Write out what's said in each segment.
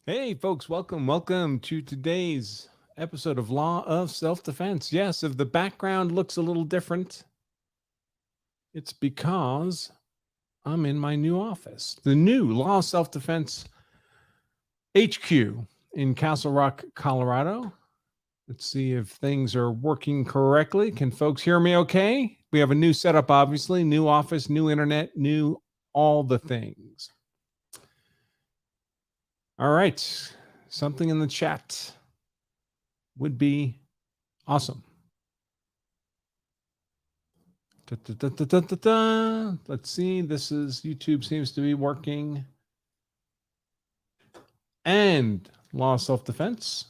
Hey, folks, welcome to today's episode of Law of Self-Defense. Yes, if the background looks a little different, it's because I'm in my new office, the new Law of Self-Defense HQ in Castle Rock, Colorado. Let's see if things are working correctly. Can folks hear me okay? We have a new setup, obviously, new office, new internet, new all the things. All right. Something in the chat would be awesome. Let's see. This is YouTube seems to be working. And Law of Self-Defense.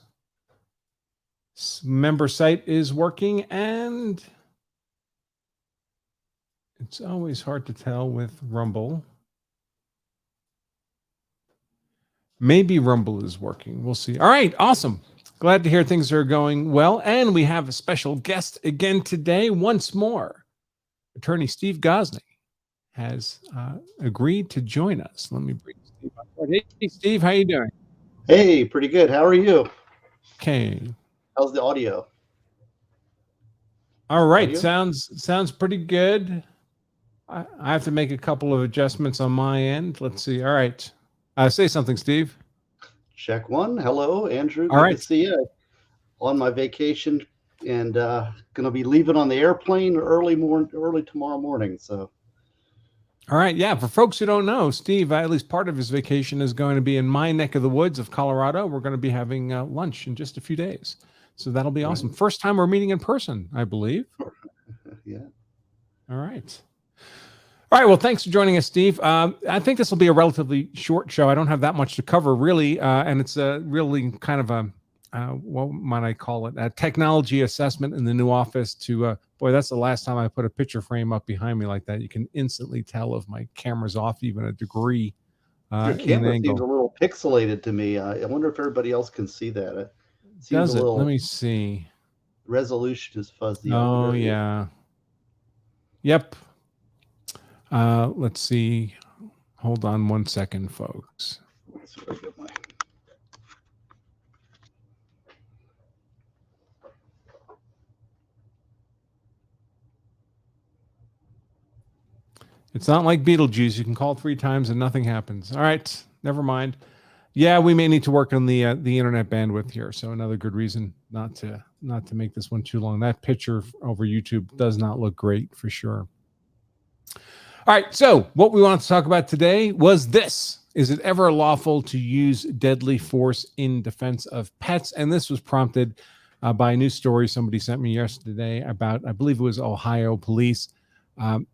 Member site is working. And it's always hard to tell with Rumble. Maybe Rumble is working. We'll see. All right. Awesome. Glad to hear things are going well. And we have a special guest again today. Once more, Attorney Steve Gosney has agreed to join us. Let me bring Steve up. Hey, Steve, how you doing? Hey, pretty good. How are you? Okay. How's the audio? All right. Sounds pretty good. I have to make a couple of adjustments on my end. Let's see. All right. Say something, Steve. Check one. Hello, Andrew. All right. Good to see you. On my vacation and going to be leaving on the airplane early tomorrow morning. So. All right. Yeah. For folks who don't know, Steve, at least part of his vacation is going to be in my neck of the woods of Colorado. We're going to be having lunch in just a few days. So that'll be awesome. Right. First time we're meeting in person, I believe. Yeah. All right. All right. Well, thanks for joining us, Steve. I think this will be a relatively short show. I don't have that much to cover, really. And it's really kind of a, what might I call it? A technology assessment in the new office to, boy, that's the last time I put a picture frame up behind me like that. You can instantly tell if my camera's off even a degree. Your camera seems a little pixelated to me. I wonder if everybody else can see that. It seems a little, let me see. Resolution is fuzzy. Oh, yeah. Yep. Let's see. Hold on one second, folks. It's not like Beetlejuice. You can call 3 times and nothing happens. All right, never mind. Yeah, we may need to work on the internet bandwidth here. So another good reason not to make this one too long. That picture over YouTube does not look great for sure. All right, so what we want to talk about today was this. Is it ever lawful to use deadly force in defense of pets? And this was prompted by a news story somebody sent me yesterday about, I believe it was Ohio police,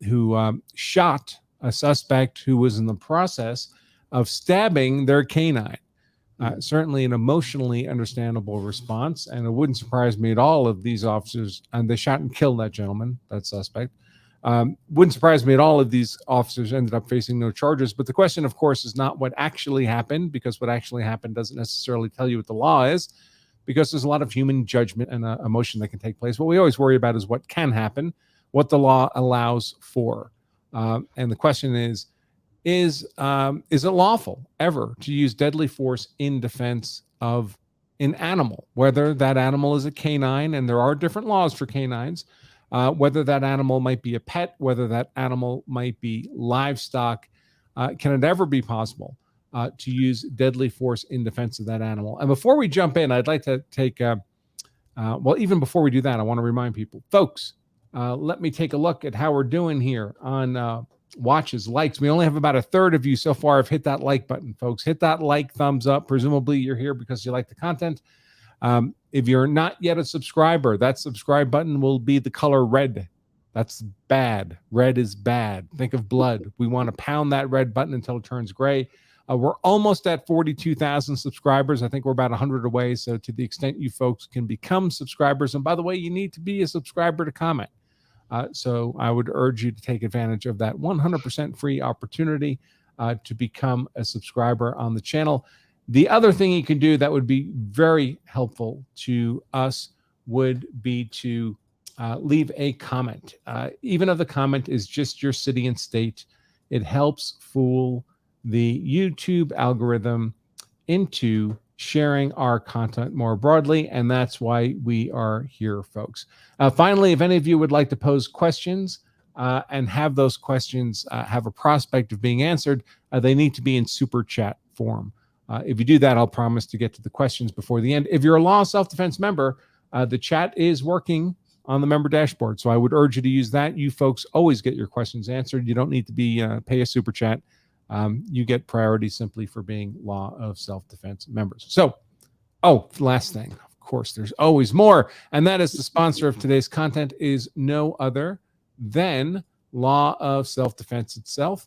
who shot a suspect who was in the process of stabbing their canine. Certainly an emotionally understandable response, and it wouldn't surprise me at all if these officers, and they shot and killed that gentleman, that suspect. Wouldn't surprise me at all if these officers ended up facing no charges. But the question, of course, is not what actually happened, because what actually happened doesn't necessarily tell you what the law is, because there's a lot of human judgment and emotion that can take place. What we always worry about is what can happen, what the law allows for. And the question is it lawful ever to use deadly force in defense of an animal, whether that animal is a canine, and there are different laws for canines, whether that animal might be a pet, whether that animal might be livestock. Can it ever be possible to use deadly force in defense of that animal? And before we jump in, I'd like to take, well, even before we do that, I want to remind people, folks, let me take a look at how we're doing here on watches, likes. We only have about a third of you so far have hit that like button, folks. Hit that like, thumbs up. Presumably you're here because you like the content. If you're not yet a subscriber, that subscribe button will be the color red. That's bad. Red is bad. Think of blood. We want to pound that red button until it turns gray. We're almost at 42,000 subscribers. I think we're about 100 away. So to the extent you folks can become subscribers, and by the way, you need to be a subscriber to comment. So I would urge you to take advantage of that 100% free opportunity to become a subscriber on the channel. The other thing you can do that would be very helpful to us would be to leave a comment. Even if the comment is just your city and state, it helps fool the YouTube algorithm into sharing our content more broadly, and that's why we are here, folks. Finally, if any of you would like to pose questions and have those questions have a prospect of being answered, they need to be in super chat form. If you do that, I'll promise to get to the questions before the end. If you're a Law of Self-Defense member, the chat is working on the member dashboard, so I would urge you to use that. You folks always get your questions answered. You don't need to be pay a super chat. You get priority simply for being Law of Self-Defense members. So, last thing, of course, there's always more, and that is the sponsor of today's content is no other than Law of Self-Defense itself.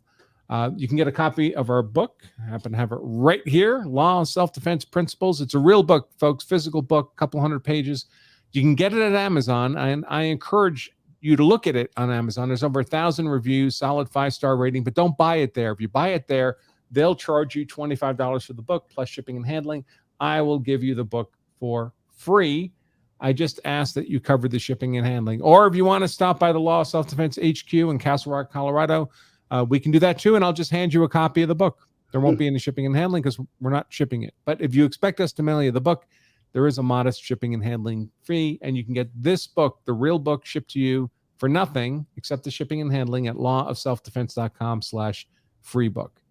You can get a copy of our book. I happen to have it right here, Law of Self-Defense Principles. It's a real book, folks, physical book, a couple hundred pages. You can get it at Amazon, and I encourage you to look at it on Amazon. There's over 1,000 reviews, solid 5-star rating, but don't buy it there. If you buy it there, they'll charge you $25 for the book plus shipping and handling. I will give you the book for free. I just ask that you cover the shipping and handling. Or if you want to stop by the Law of Self-Defense HQ in Castle Rock, Colorado, we can do that too, and I'll just hand you a copy of the book. There won't be any shipping and handling because we're not shipping it. But if you expect us to mail you the book, there is a modest shipping and handling fee, and you can get this book, the real book, shipped to you for nothing except the shipping and handling at lawofselfdefense.com/free book.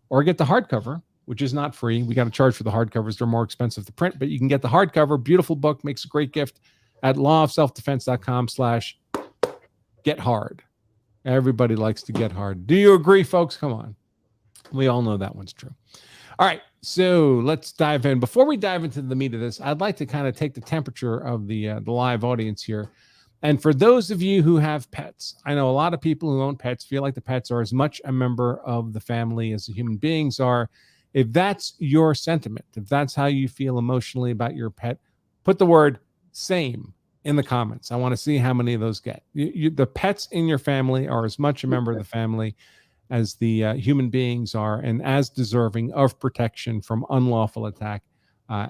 Or get the hardcover, which is not free. We got to charge for the hardcovers. They're more expensive to print, but you can get the hardcover. Beautiful book, makes a great gift at lawofselfdefense.com/get-hard. Everybody likes to get hard. Do you agree, folks? Come on. We all know that one's true. All right, so let's dive in. Before we dive into the meat of this, I'd like to kind of take the temperature of the live audience here. And for those of you who have pets, I know a lot of people who own pets feel like the pets are as much a member of the family as the human beings are. If that's your sentiment, if that's how you feel emotionally about your pet, put the word same in the comments. I want to see how many of those get. The pets in your family are as much a member of the family as the human beings are, and as deserving of protection from unlawful attack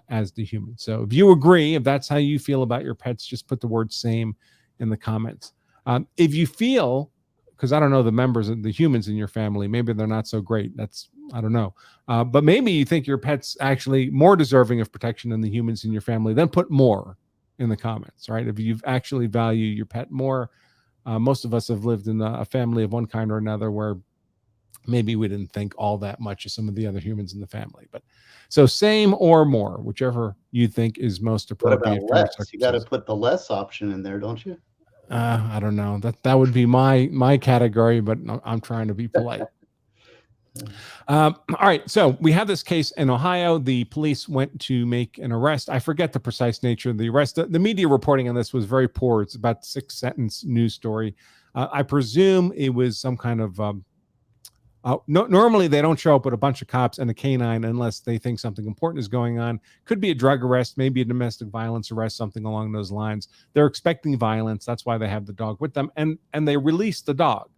as the humans. So if you agree, if that's how you feel about your pets, just put the word same in the comments. If you feel, because I don't know the members of the humans in your family, maybe they're not so great. I don't know. But maybe you think your pet's actually more deserving of protection than the humans in your family, then put more in the comments, right? If you actually value your pet more, most of us have lived in a family of one kind or another where maybe we didn't think all that much of some of the other humans in the family. But so same or more, whichever you think is most appropriate. What about less? You got to put the less option in there, don't you? I don't know. That would be my category, but I'm trying to be polite. All right, so we have this case in Ohio. The police went to make an arrest. I forget the precise nature of the arrest. The media reporting on this was very poor. It's about 6-sentence news story. I presume it was some kind of normally they don't show up with a bunch of cops and a canine unless they think something important is going on. Could be a drug arrest, maybe a domestic violence arrest, something along those lines. They're expecting violence. That's why they have the dog with them, and they released the dog.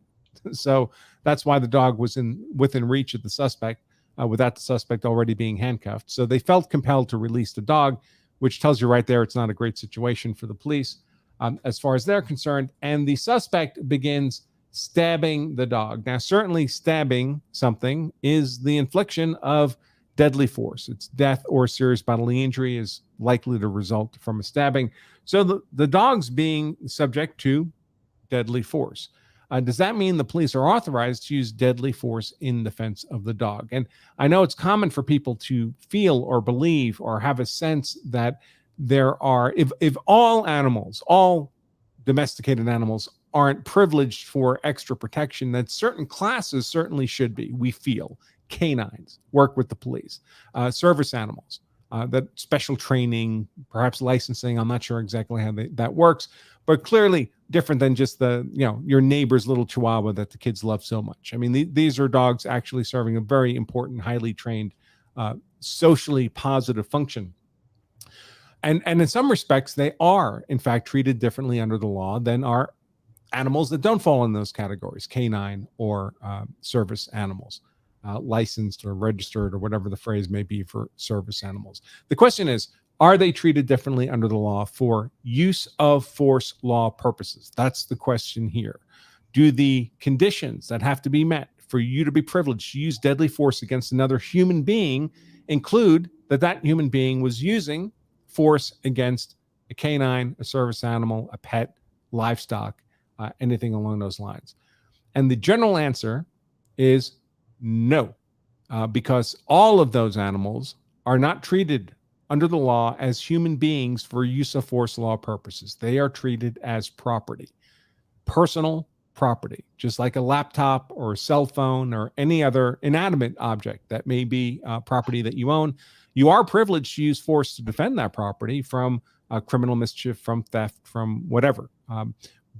So that's why the dog was within reach of the suspect, without the suspect already being handcuffed. So they felt compelled to release the dog, which tells you right there it's not a great situation for the police as far as they're concerned. And the suspect begins stabbing the dog. Now, certainly stabbing something is the infliction of deadly force. It's death or serious bodily injury is likely to result from a stabbing. So the dog's being subject to deadly force. Does that mean the police are authorized to use deadly force in defense of the dog? And I know it's common for people to feel or believe or have a sense that there are, if all animals, all domesticated animals aren't privileged for extra protection, that certain classes certainly should be. We feel canines work with the police, service animals, that special training, perhaps licensing. I'm not sure exactly how that works, but clearly different than just your neighbor's little chihuahua that the kids love so much. I mean, these are dogs actually serving a very important, highly trained, socially positive function. And in some respects, they are, in fact, treated differently under the law than are animals that don't fall in those categories, canine or service animals. licensed or registered or whatever the phrase may be for service animals. The question is, are they treated differently under the law for use of force law purposes? That's the question here. Do the conditions that have to be met for you to be privileged to use deadly force against another human being include that human being was using force against a canine, a service animal, a pet, livestock, anything along those lines? And the general answer is no, because all of those animals are not treated under the law as human beings for use of force law purposes. They are treated as property, personal property, just like a laptop or a cell phone or any other inanimate object that may be property that you own. You are privileged to use force to defend that property from criminal mischief, from theft, from whatever.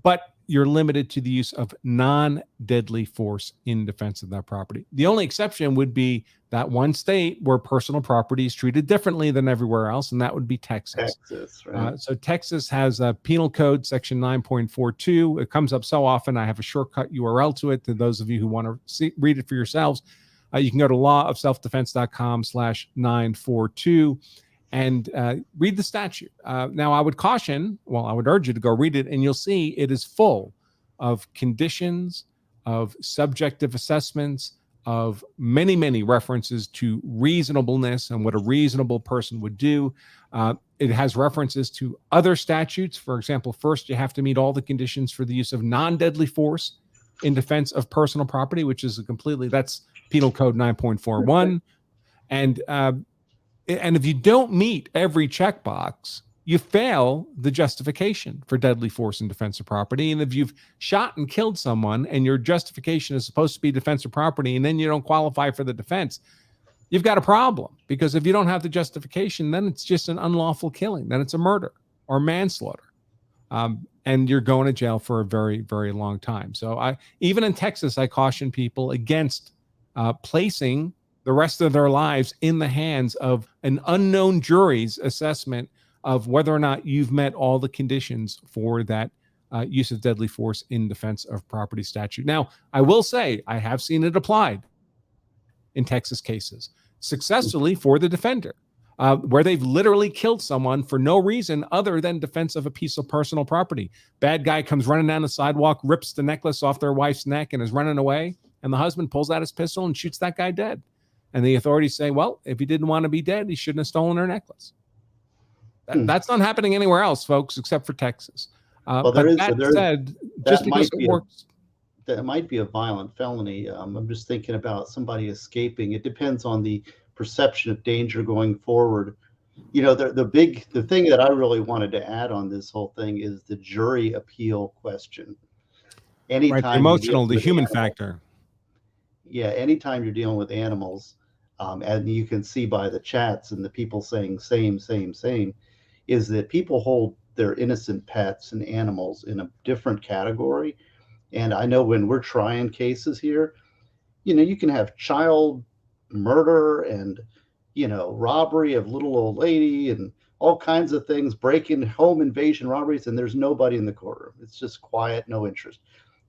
But you're limited to the use of non-deadly force in defense of that property. The only exception would be that one state where personal property is treated differently than everywhere else, and that would be Texas. Texas, right? So Texas has a penal code, section 9.42. It comes up so often. I have a shortcut URL to it to those of you who want to read it for yourselves. You can go to lawofselfdefense.com/942 and read the statute. Now, I would urge you to go read it, and you'll see it is full of conditions, of subjective assessments, of many, many references to reasonableness and what a reasonable person would do. It has references to other statutes. For example, first, you have to meet all the conditions for the use of non-deadly force in defense of personal property, which is that's Penal Code 9.41. And if you don't meet every checkbox, you fail the justification for deadly force in defense of property. And if you've shot and killed someone and your justification is supposed to be defense of property and then you don't qualify for the defense, you've got a problem. Because if you don't have the justification, then it's just an unlawful killing. Then it's a murder or manslaughter. And you're going to jail for a very, very long time. So even in Texas, I caution people against placing the rest of their lives in the hands of an unknown jury's assessment of whether or not you've met all the conditions for that use of deadly force in defense of property statute. Now, I will say I have seen it applied in Texas cases successfully for the defender, where they've literally killed someone for no reason other than defense of a piece of personal property. Bad guy comes running down the sidewalk, rips the necklace off their wife's neck and is running away, and the husband pulls out his pistol and shoots that guy dead. And the authorities say, well, if he didn't want to be dead, he shouldn't have stolen her necklace. That's not happening anywhere else, folks, except for Texas. That might be a violent felony. I'm just thinking about somebody escaping. It depends on the perception of danger going forward. You know, the thing that I really wanted to add on this whole thing is the jury appeal question. Anytime the emotional, the human factor. Yeah, anytime you're dealing with animals, and you can see by the chats and the people saying same, is that people hold their innocent pets and animals in a different category. And I know when we're trying cases here, you know, you can have child murder and, you know, robbery of little old lady and all kinds of things, break-in, home invasion robberies, and there's nobody in the courtroom. It's just quiet, no interest.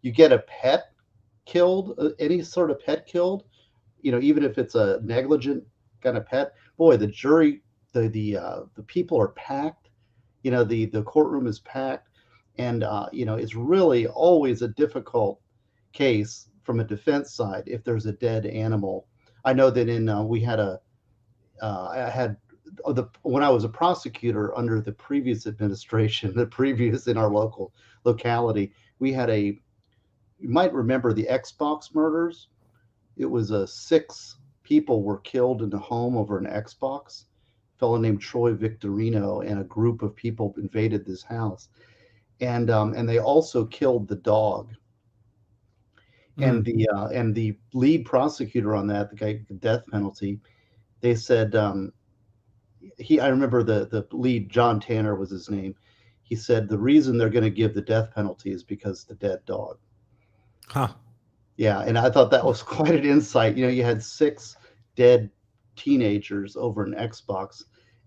You get a pet killed, any sort of pet killed, you know, even if it's a negligent kind of pet, boy, the jury, the people are packed, you know, the courtroom is packed, and you know, it's really always a difficult case from a defense side if there's a dead animal. I know that when I was a prosecutor under the previous administration, in our locality, we had you might remember the Xbox murders. It was 6 people were killed in the home over an Xbox. A fellow named Troy Victorino and a group of people invaded this house, and they also killed the dog. And the lead prosecutor on that, the guy with the death penalty, they said I remember the lead, John Tanner was his name. He said the reason they're going to give the death penalty is because the dead dog. Huh. Yeah, and I thought that was quite an insight. You know, you had 6 dead teenagers over an Xbox,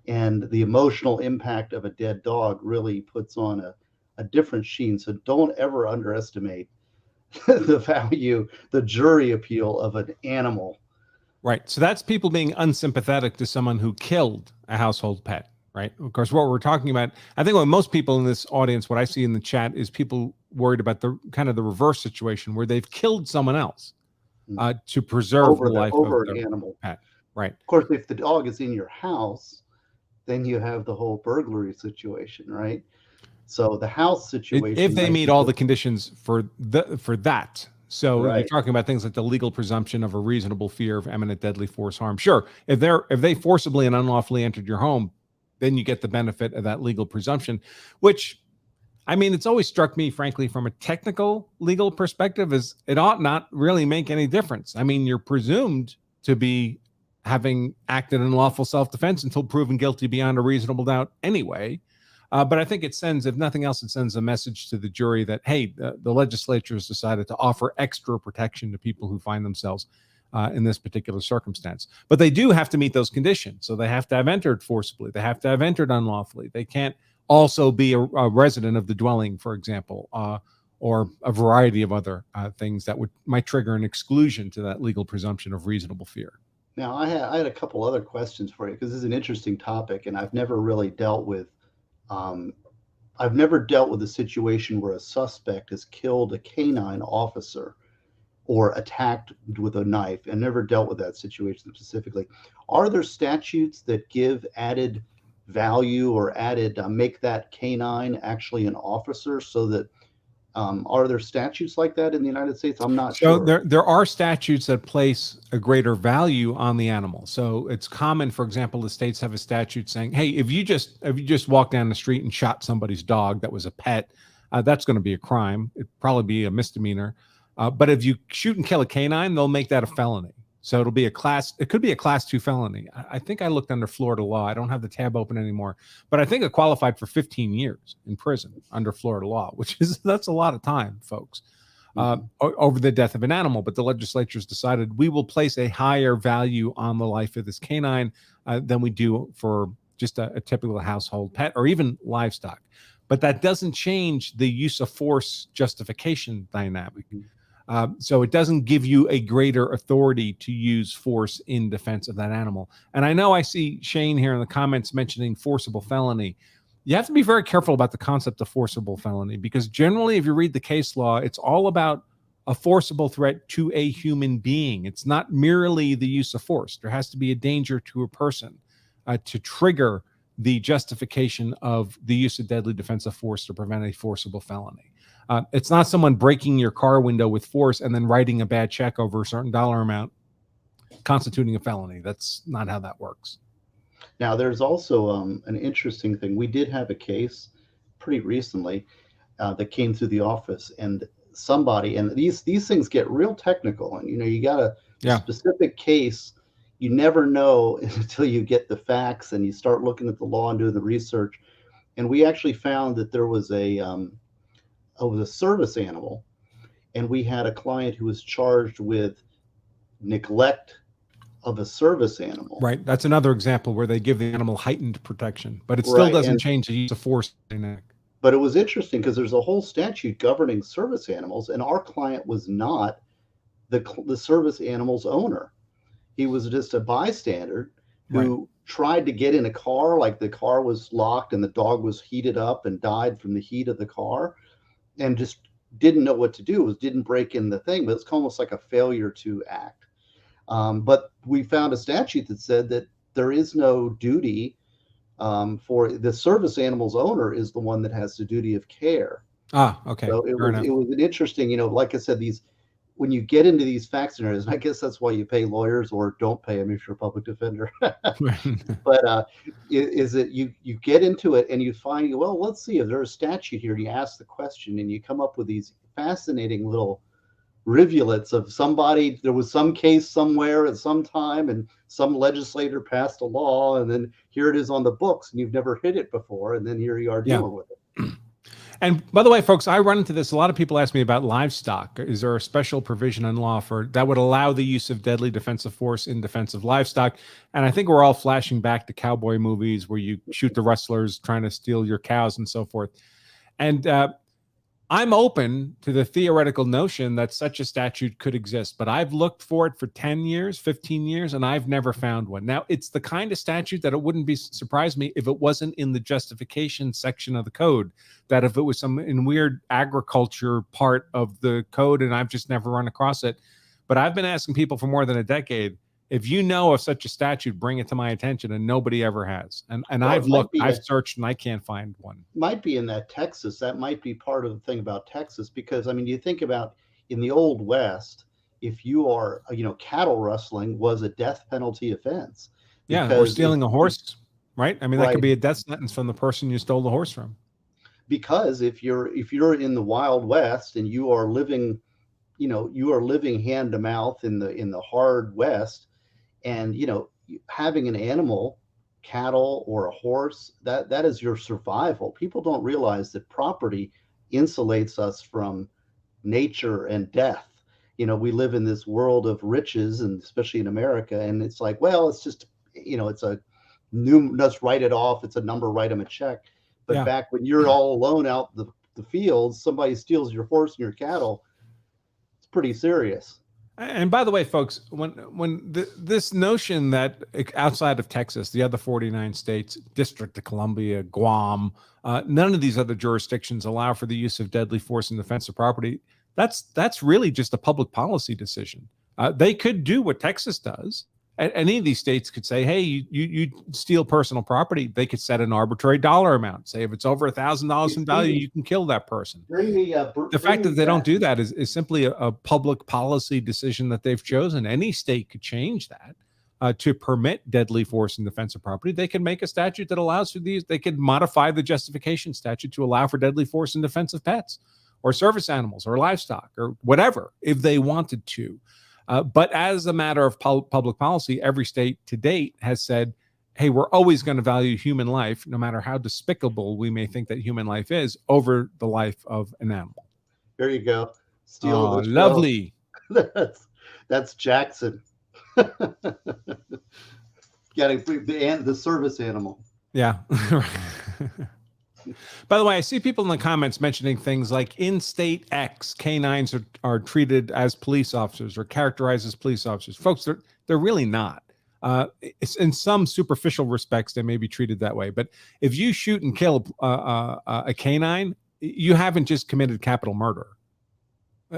and the emotional impact of a dead dog really puts on a different sheen. So don't ever underestimate the value, the jury appeal of an animal Right. So that's people being unsympathetic to someone who killed a household pet, right? Of course, what we're talking about, I think what most people in this audience, what I see in the chat is people worried about the kind of the reverse situation where they've killed someone else to preserve the life of over their an animal. pet. Right. Of course, if the dog is in your house, then you have the whole burglary situation, right? So the house situation If they might meet be all the conditions for that. So you're right. talking about things like the legal presumption of a reasonable fear of imminent deadly force harm. Sure, if they forcibly and unlawfully entered your home, then you get the benefit of that legal presumption, which I mean, it's always struck me, frankly, from a technical legal perspective, is it ought not really make any difference. I mean, you're presumed to be having acted in lawful self-defense until proven guilty beyond a reasonable doubt anyway. But I think it sends, if nothing else, it sends a message to the jury that, hey, the legislature has decided to offer extra protection to people who find themselves in this particular circumstance. But they do have to meet those conditions. So they have to have entered forcibly. They have to have entered unlawfully. They can't also be a resident of the dwelling, for example, or a variety of other things that might trigger an exclusion to that legal presumption of reasonable fear. Now, I had a couple other questions for you because this is an interesting topic, and I've never really dealt with. I've never dealt with a situation where a suspect has killed a canine officer or attacked with a knife, and never dealt with that situation specifically. Are there statutes that give added value or added make that canine actually an officer, so that are there statutes like that in the United States? I'm not So sure. there are statutes that place a greater value on the animal. So it's common, for example, the states have a statute saying, hey, if you just walk down the street and shot somebody's dog that was a pet, that's going to be a crime. It'd probably be a misdemeanor. But if you shoot and kill a canine, they'll make that a felony. So it could be a class 2 felony. I think I looked under Florida law. I don't have the tab open anymore, but I think it qualified for 15 years in prison under Florida law, that's a lot of time, folks, over the death of an animal. But the legislature's decided we will place a higher value on the life of this canine than we do for just a typical household pet or even livestock. But that doesn't change the use of force justification dynamic. So it doesn't give you a greater authority to use force in defense of that animal. And I know I see Shane here in the comments mentioning forcible felony. You have to be very careful about the concept of forcible felony, because generally, if you read the case law, it's all about a forcible threat to a human being. It's not merely the use of force. There has to be a danger to a person to trigger the justification of the use of deadly defensive force to prevent a forcible felony. It's not someone breaking your car window with force and then writing a bad check over a certain dollar amount constituting a felony. That's not how that works. Now, there's also an interesting thing. We did have a case pretty recently that came through the office, and somebody, and these things get real technical, and you got a specific case. You never know until you get the facts and you start looking at the law and doing the research. And we actually found that there was a service animal, and we had a client who was charged with neglect of a service animal. Right. That's another example where they give the animal heightened protection, but it still doesn't change the use of force. But it was interesting because there's a whole statute governing service animals, and our client was not the service animal's owner. He was just a bystander who tried to get in a car, like the car was locked and the dog was heated up and died from the heat of the car, and just didn't know what to do. Didn't break in the thing, but it's almost like a failure to act. But we found a statute that said that there is no duty for the service animal's owner is the one that has the duty of care. Okay. So it was an interesting, like I said, when you get into these fact scenarios, and I guess that's why you pay lawyers or don't pay them if you're a public defender. But is that you get into it and you find, well, let's see if there's a statute here. And you ask the question and you come up with these fascinating little rivulets of somebody. There was some case somewhere at some time, and some legislator passed a law, and then here it is on the books, and you've never hit it before, and then here you are dealing with it. And by the way, folks, I run into this. A lot of people ask me about livestock. Is there a special provision in law that would allow the use of deadly defensive force in defense of livestock? And I think we're all flashing back to cowboy movies where you shoot the rustlers trying to steal your cows and so forth. And I'm open to the theoretical notion that such a statute could exist, but I've looked for it for 10 years, 15 years, and I've never found one. Now, it's the kind of statute that it wouldn't be surprise me if it wasn't in the justification section of the code, that if it was some in weird agriculture part of the code and I've just never run across it. But I've been asking people for more than a decade, if you know of such a statute, bring it to my attention, and nobody ever has. And Well, I've looked, I've searched, and I can't find one. Might be in that Texas. That might be part of the thing about Texas, because I mean, you think about in the Old West, if you are, cattle rustling was a death penalty offense. Yeah, or stealing a horse, right? I mean, that Right. could be a death sentence from the person you stole the horse from. Because if you're in the Wild West and you are living, hand to mouth in the hard West, and having an animal, cattle or a horse, that is your survival. People don't realize that property insulates us from nature and death. We live in this world of riches, and especially in America, and it's like, well, it's just, it's a new, let's write it off, it's a number, write them a check. But back when you're all alone out the fields, somebody steals your horse and your cattle, it's pretty serious. And by the way, folks, this notion that outside of Texas, the other 49 states, District of Columbia, Guam, none of these other jurisdictions allow for the use of deadly force in defense of property, that's really just a public policy decision. They could do what Texas does. Any of these states could say, hey, you steal personal property. They could set an arbitrary dollar amount. Say if it's over $1,000 in value, you can kill that person. The fact that they don't do that is simply a public policy decision that they've chosen. Any state could change that to permit deadly force in defense of property. They can make a statute that allows for these. They could modify the justification statute to allow for deadly force in defense of pets or service animals or livestock or whatever, if they wanted to. But as a matter of public policy, every state to date has said, hey, we're always going to value human life, no matter how despicable we may think that human life is, over the life of an animal. There you go. Oh, lovely. That's Jackson. Getting the service animal. Yeah. By the way, I see people in the comments mentioning things like in state X, canines are treated as police officers or characterized as police officers. Folks, they're really not. It's in some superficial respects, they may be treated that way. But if you shoot and kill a canine, you haven't just committed capital murder.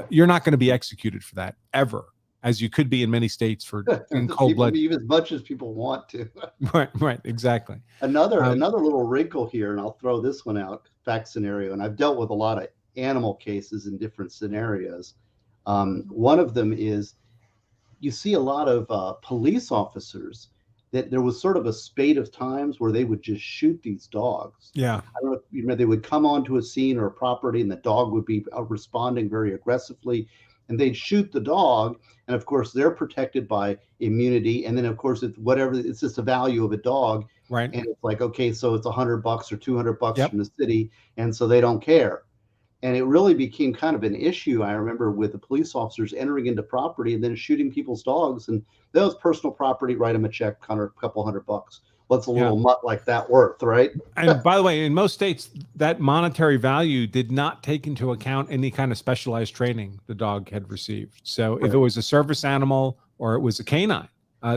You're not going to be executed for that ever, as you could be in many states for in cold blood. As much as people want to. Right, exactly. Another little wrinkle here, and I'll throw this one out, fact scenario, and I've dealt with a lot of animal cases in different scenarios. One of them is you see a lot of police officers that there was sort of a spate of times where they would just shoot these dogs. Yeah. I don't know if you remember, they would come onto a scene or a property and the dog would be responding very aggressively, and they'd shoot the dog. And of course, they're protected by immunity. And then, of course, it's just the value of a dog. Right. And it's like, okay, so it's $100 or $200 from the city. And so they don't care. And it really became kind of an issue, I remember, with the police officers entering into property and then shooting people's dogs. And that was personal property, write them a check, a couple $100. What's a little mutt like that worth, right? And by the way, in most states, that monetary value did not take into account any kind of specialized training the dog had received. So if it was a service animal or it was a canine,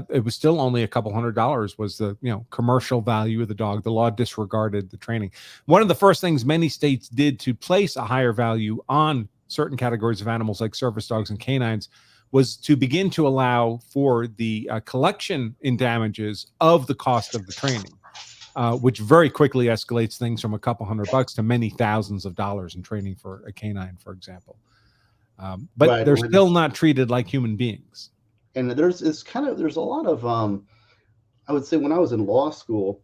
it was still only a couple $100 was the commercial value of the dog. The law disregarded the training. One of the first things many states did to place a higher value on certain categories of animals like service dogs and canines was to begin to allow for the collection in damages of the cost of the training, which very quickly escalates things from a couple $100 to many thousands of dollars in training for a canine, for example. But they're still not treated like human beings. And there's a lot of, I would say when I was in law school,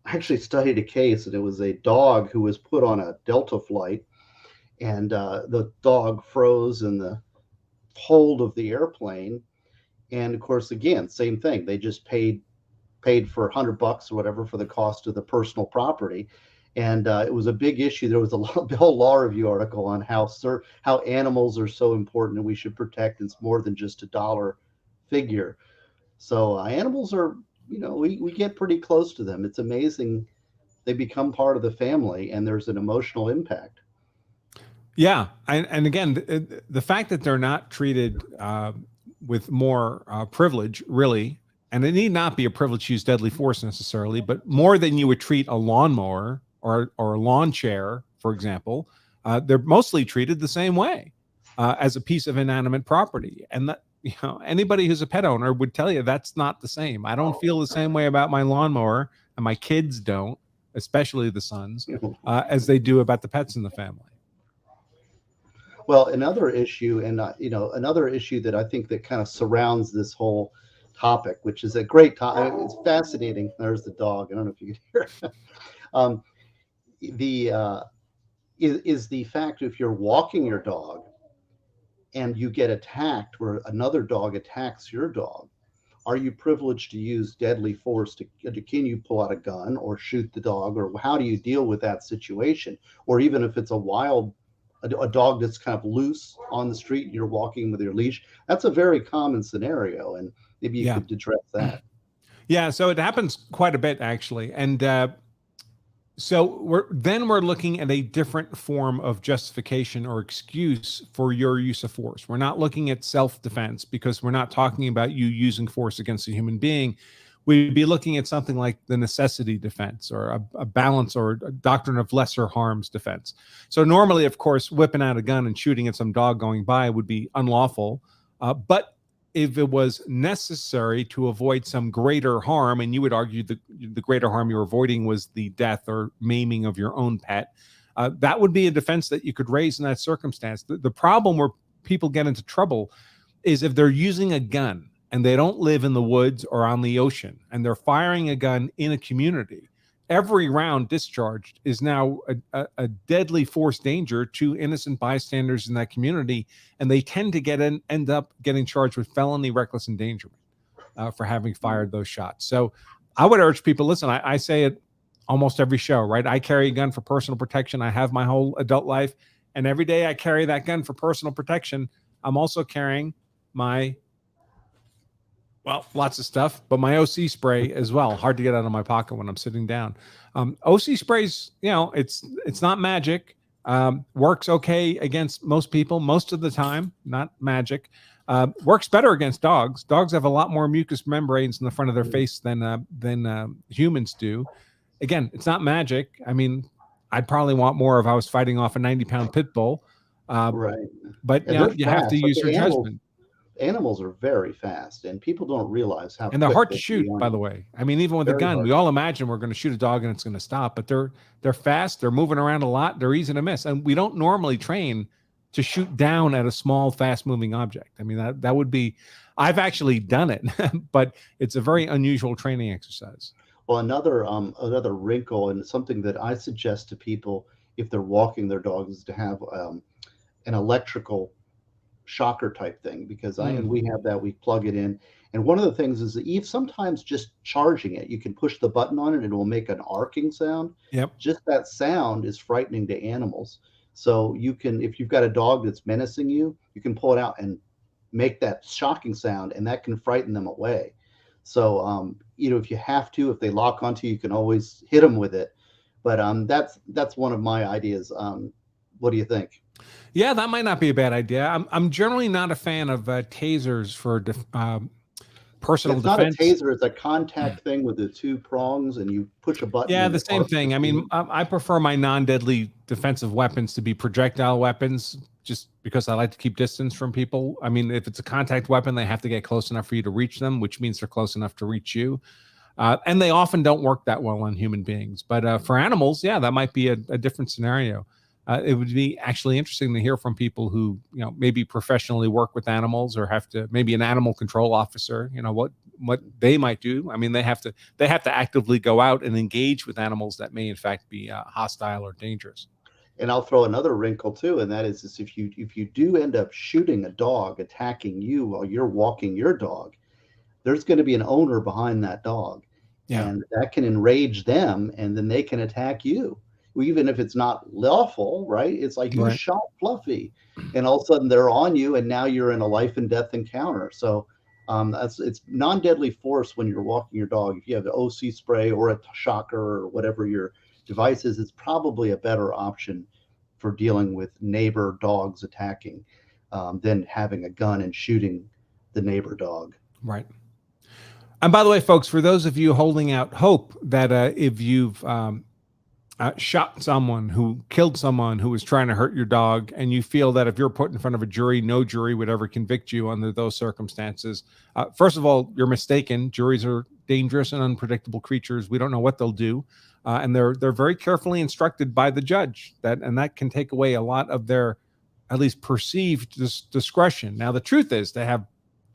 I actually studied a case, and it was a dog who was put on a Delta flight, and the dog froze in the hold of the airplane. And of course, again, same thing. They just paid for $100 or whatever for the cost of the personal property. And it was a big issue. There was a whole law review article on how animals are so important and we should protect. It's more than just a dollar figure. So animals are, we get pretty close to them. It's amazing. They become part of the family, and there's an emotional impact. Yeah, and again, the fact that they're not treated with more privilege, really, and it need not be a privilege to use deadly force necessarily, but more than you would treat a lawnmower or a lawn chair, for example, they're mostly treated the same way as a piece of inanimate property, and that. Anybody who's a pet owner would tell you that's not the same. I don't feel the same way about my lawnmower, and my kids don't, especially the sons, as they do about the pets in the family. Well, another issue, and another issue that I think that kind of surrounds this whole topic, which is a great topic. It's fascinating. There's the dog. I don't know if you can hear it. um, the is the fact if you're walking your dog and you get attacked, where another dog attacks your dog, are you privileged to use deadly force? Can you pull out a gun or shoot the dog, or how do you deal with that situation? Or even if it's a dog that's kind of loose on the street, you're walking with your leash. That's a very common scenario, and maybe you could address that. Yeah, so it happens quite a bit actually, and so we're looking at a different form of justification or excuse for your use of force. We're not looking at self-defense because we're not talking about you using force against a human being. We'd be looking at something like the necessity defense or a balance or a doctrine of lesser harms defense. So normally, of course, whipping out a gun and shooting at some dog going by would be unlawful. But if it was necessary to avoid some greater harm, and you would argue the greater harm you're avoiding was the death or maiming of your own pet, that would be a defense that you could raise in that circumstance. The problem where people get into trouble is if they're using a gun and they don't live in the woods or on the ocean and they're firing a gun in a community. Every round discharged is now a deadly force danger to innocent bystanders in that community, and they tend to end up getting charged with felony reckless endangerment for having fired those shots. So I would urge people, listen, I say it almost every show, right? I carry a gun for personal protection. I have my whole adult life, and every day I carry that gun for personal protection. I'm also carrying my lots of stuff, but my OC spray as well. Hard to get out of my pocket when I'm sitting down. OC sprays, it's not magic. Works okay against most people most of the time, not magic. Works better against dogs. Dogs have a lot more mucous membranes in the front of their face than humans do. Again, it's not magic. I mean, I'd probably want more if I was fighting off a 90-pound pit bull. Right. But you have to use your judgment. Animals are very fast, and people don't realize how. And they're hard to shoot, by the way. I mean, even with a gun, we all imagine we're going to shoot a dog and it's going to stop, but they're fast. They're moving around a lot. They're easy to miss, and we don't normally train to shoot down at a small, fast-moving object. I mean, that would be. I've actually done it, but it's a very unusual training exercise. Well, another wrinkle, and something that I suggest to people if they're walking their dogs, is to have an electrical shocker type thing, because we have that. We plug it in, and one of the things is that sometimes just charging it, you can push the button on it and it will make an arcing sound. Yep. Just that sound is frightening to animals. So you can, if you've got a dog that's menacing you, you can pull it out and make that shocking sound, and that can frighten them away. So if you have to, if they lock onto you, you can always hit them with it. But that's one of my ideas. What do you think? Yeah, that might not be a bad idea. I'm generally not a fan of tasers for personal defense. It's not a taser; it's a contact thing with the two prongs, and you push a button. Yeah, the same thing. I mean, I prefer my non-deadly defensive weapons to be projectile weapons, just because I like to keep distance from people. I mean, if it's a contact weapon, they have to get close enough for you to reach them, which means they're close enough to reach you. And they often don't work that well on human beings. But for animals, yeah, that might be a different scenario. It would be actually interesting to hear from people who, maybe professionally work with animals or have to, maybe an animal control officer, what they might do. I mean, they have to actively go out and engage with animals that may in fact be hostile or dangerous. And I'll throw another wrinkle too, and that is if you do end up shooting a dog attacking you while you're walking your dog, there's going to be an owner behind that dog. Yeah. And that can enrage them, and then they can attack you. Even if it's not lawful, right? It's like you shot Fluffy, and all of a sudden they're on you, and now you're in a life and death encounter. So it's non-deadly force when you're walking your dog. If you have the OC spray or a shocker or whatever your device is, it's probably a better option for dealing with neighbor dogs attacking than having a gun and shooting the neighbor dog. Right. And by the way, folks, for those of you holding out hope that if you've shot someone, who killed someone who was trying to hurt your dog, and you feel that if you're put in front of a jury, no jury would ever convict you under those circumstances, first of all, you're mistaken. Juries are dangerous and unpredictable creatures. We don't know what they'll do, and they're very carefully instructed by the judge, and that can take away a lot of their at least perceived discretion. Now, the truth is they have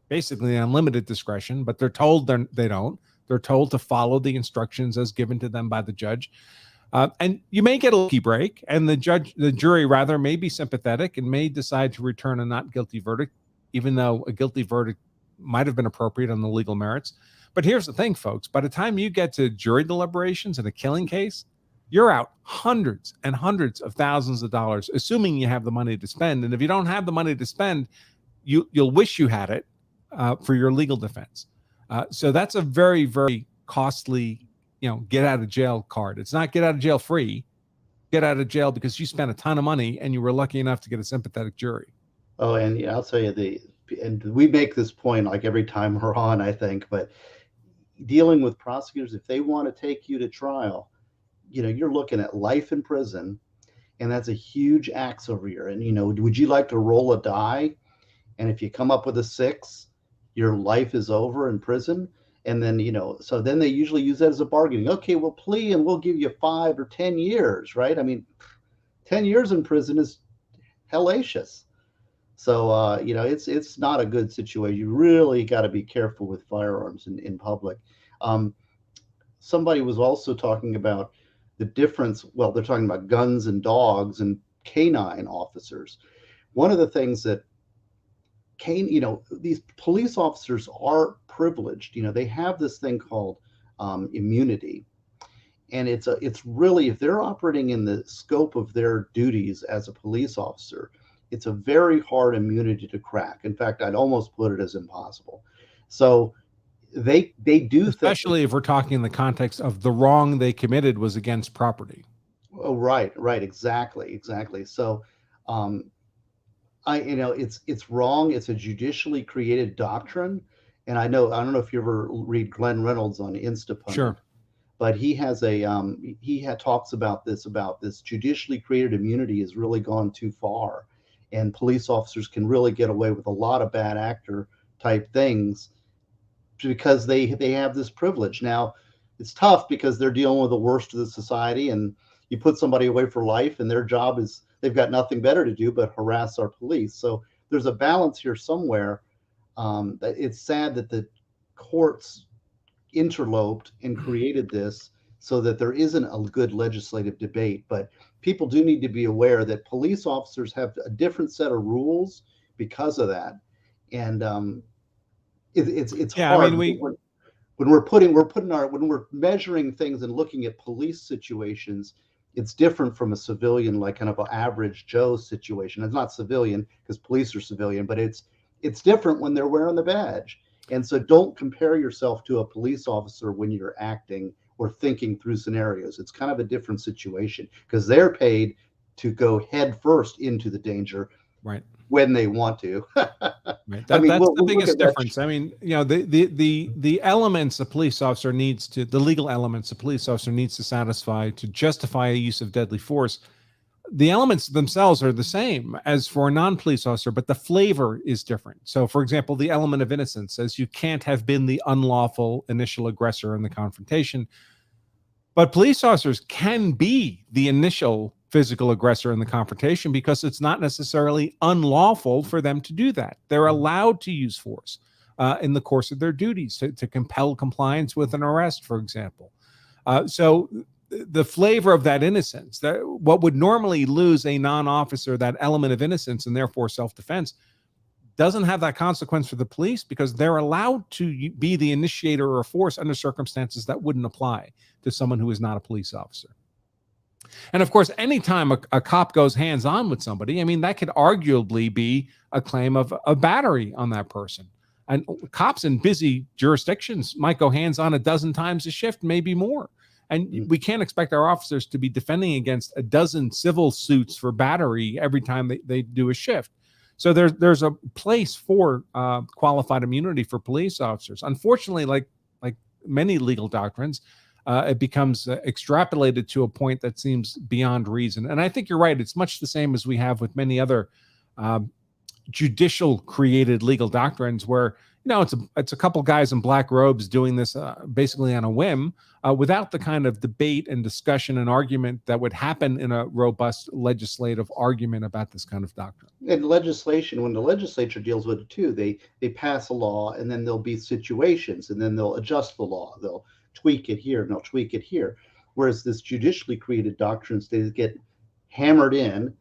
basically unlimited discretion, but they're told they don't. They're told to follow the instructions as given to them by the judge. And you may get a lucky break, and the jury rather, may be sympathetic and may decide to return a not guilty verdict, even though a guilty verdict might have been appropriate on the legal merits. But here's the thing, folks. By the time you get to jury deliberations in a killing case, you're out hundreds and hundreds of thousands of dollars, assuming you have the money to spend. And if you don't have the money to spend, you'll wish you had it for your legal defense. So that's a very, very costly, get out of jail card. It's not get out of jail free. Get out of jail because you spent a ton of money and you were lucky enough to get a sympathetic jury. Oh, and I'll tell you, and we make this point like every time we're on, I think, but dealing with prosecutors, if they want to take you to trial, you're looking at life in prison, and that's a huge axe over here. And, would you like to roll a die? And if you come up with a 6, your life is over in prison. And then, so then they usually use that as a bargaining. Okay, we'll plea and we'll give you 5 or 10 years, right? I mean, 10 years in prison is hellacious. So, it's not a good situation. You really got to be careful with firearms in public. Somebody was also talking about the difference. Well, they're talking about guns and dogs and canine officers. One of the things that these police officers are privileged. They have this thing called immunity. And it's really, if they're operating in the scope of their duties as a police officer, it's a very hard immunity to crack. In fact, I'd almost put it as impossible. So they do, especially if we're talking in the context of the wrong they committed was against property. Oh, right, exactly. So, it's wrong. It's a judicially created doctrine, and I don't know if you ever read Glenn Reynolds on Instapundit. Sure. But he has talks about this judicially created immunity has really gone too far, and police officers can really get away with a lot of bad actor type things because they have this privilege. Now, it's tough because they're dealing with the worst of the society, and you put somebody away for life, and their job is they've got nothing better to do but harass our police. So there's a balance here somewhere. It's sad that the courts interloped and created this so that there isn't a good legislative debate. But people do need to be aware that police officers have a different set of rules because of that. And it's hard. I mean, when we're measuring things and looking at police situations, it's different from a civilian, like kind of an average Joe situation. It's not civilian because police are civilian, but it's different when they're wearing the badge. And so don't compare yourself to a police officer when you're acting or thinking through scenarios. It's kind of a different situation because they're paid to go head first into the danger, right, when they want to. Right. That's the biggest difference. I mean, the elements a police officer needs to, the legal elements a police officer needs to satisfy to justify a use of deadly force, the elements themselves are the same as for a non-police officer, but the flavor is different. So, for example, the element of innocence says you can't have been the unlawful initial aggressor in the confrontation, but police officers can be the initial physical aggressor in the confrontation because it's not necessarily unlawful for them to do that. They're allowed to use force in the course of their duties to compel compliance with an arrest, for example. So the flavor of that innocence, that what would normally lose a non-officer that element of innocence and therefore self-defense, doesn't have that consequence for the police because they're allowed to be the initiator of force under circumstances that wouldn't apply to someone who is not a police officer. And of course, anytime a cop goes hands-on with somebody, I mean, that could arguably be a claim of a battery on that person. And cops in busy jurisdictions might go hands-on a dozen times a shift, maybe more. And we can't expect our officers to be defending against a dozen civil suits for battery every time they do a shift. So there's a place for qualified immunity for police officers. Unfortunately, like many legal doctrines, it becomes extrapolated to a point that seems beyond reason. And I think you're right. It's much the same as we have with many other judicial created legal doctrines, where it's a couple guys in black robes doing this basically on a whim, without the kind of debate and discussion and argument that would happen in a robust legislative argument about this kind of doctrine. And legislation, when the legislature deals with it too, they pass a law, and then there'll be situations, and then they'll adjust the law. They'll tweak it here and they'll tweak it here. Whereas this judicially created doctrines, they get hammered in,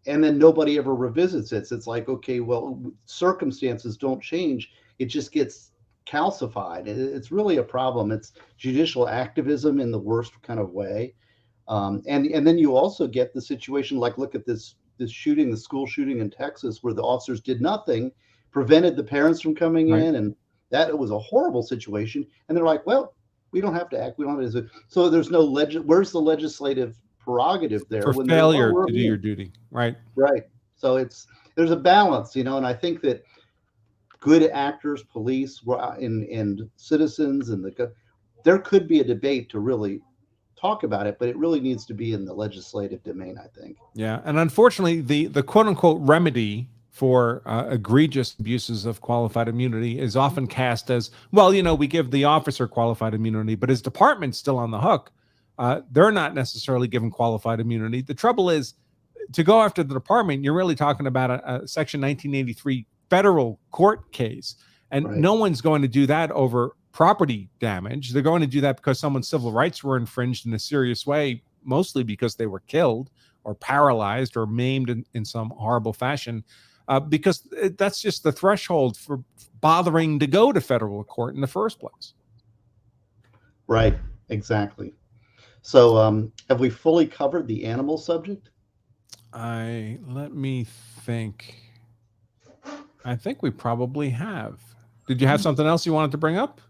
and then nobody ever revisits it. So it's like, okay, well, circumstances don't change. It just gets calcified. It's really a problem. It's judicial activism in the worst kind of way. And then you also get the situation, like, look at this shooting, the school shooting in Texas, where the officers did nothing, prevented the parents from coming in. And that was a horrible situation. And they're like, well, we don't have to act. We don't have to. So there's no where's the legislative prerogative there for failure to do your duty? Right. So there's a balance, and I think that good actors, police, and citizens, and there could be a debate to really talk about it, but it really needs to be in the legislative domain, I think. Yeah, and unfortunately, the quote unquote remedy for egregious abuses of qualified immunity is often cast as, well, we give the officer qualified immunity, but his department's still on the hook. They're not necessarily given qualified immunity. The trouble is, to go after the department, you're really talking about a Section 1983 federal court case, and no one's going to do that over property damage. They're going to do that because someone's civil rights were infringed in a serious way, mostly because they were killed or paralyzed or maimed in some horrible fashion, because that's just the threshold for bothering to go to federal court in the first place. Right, exactly. So have we fully covered the animal subject? Let me think. I think we probably have. Did you have something else you wanted to bring up?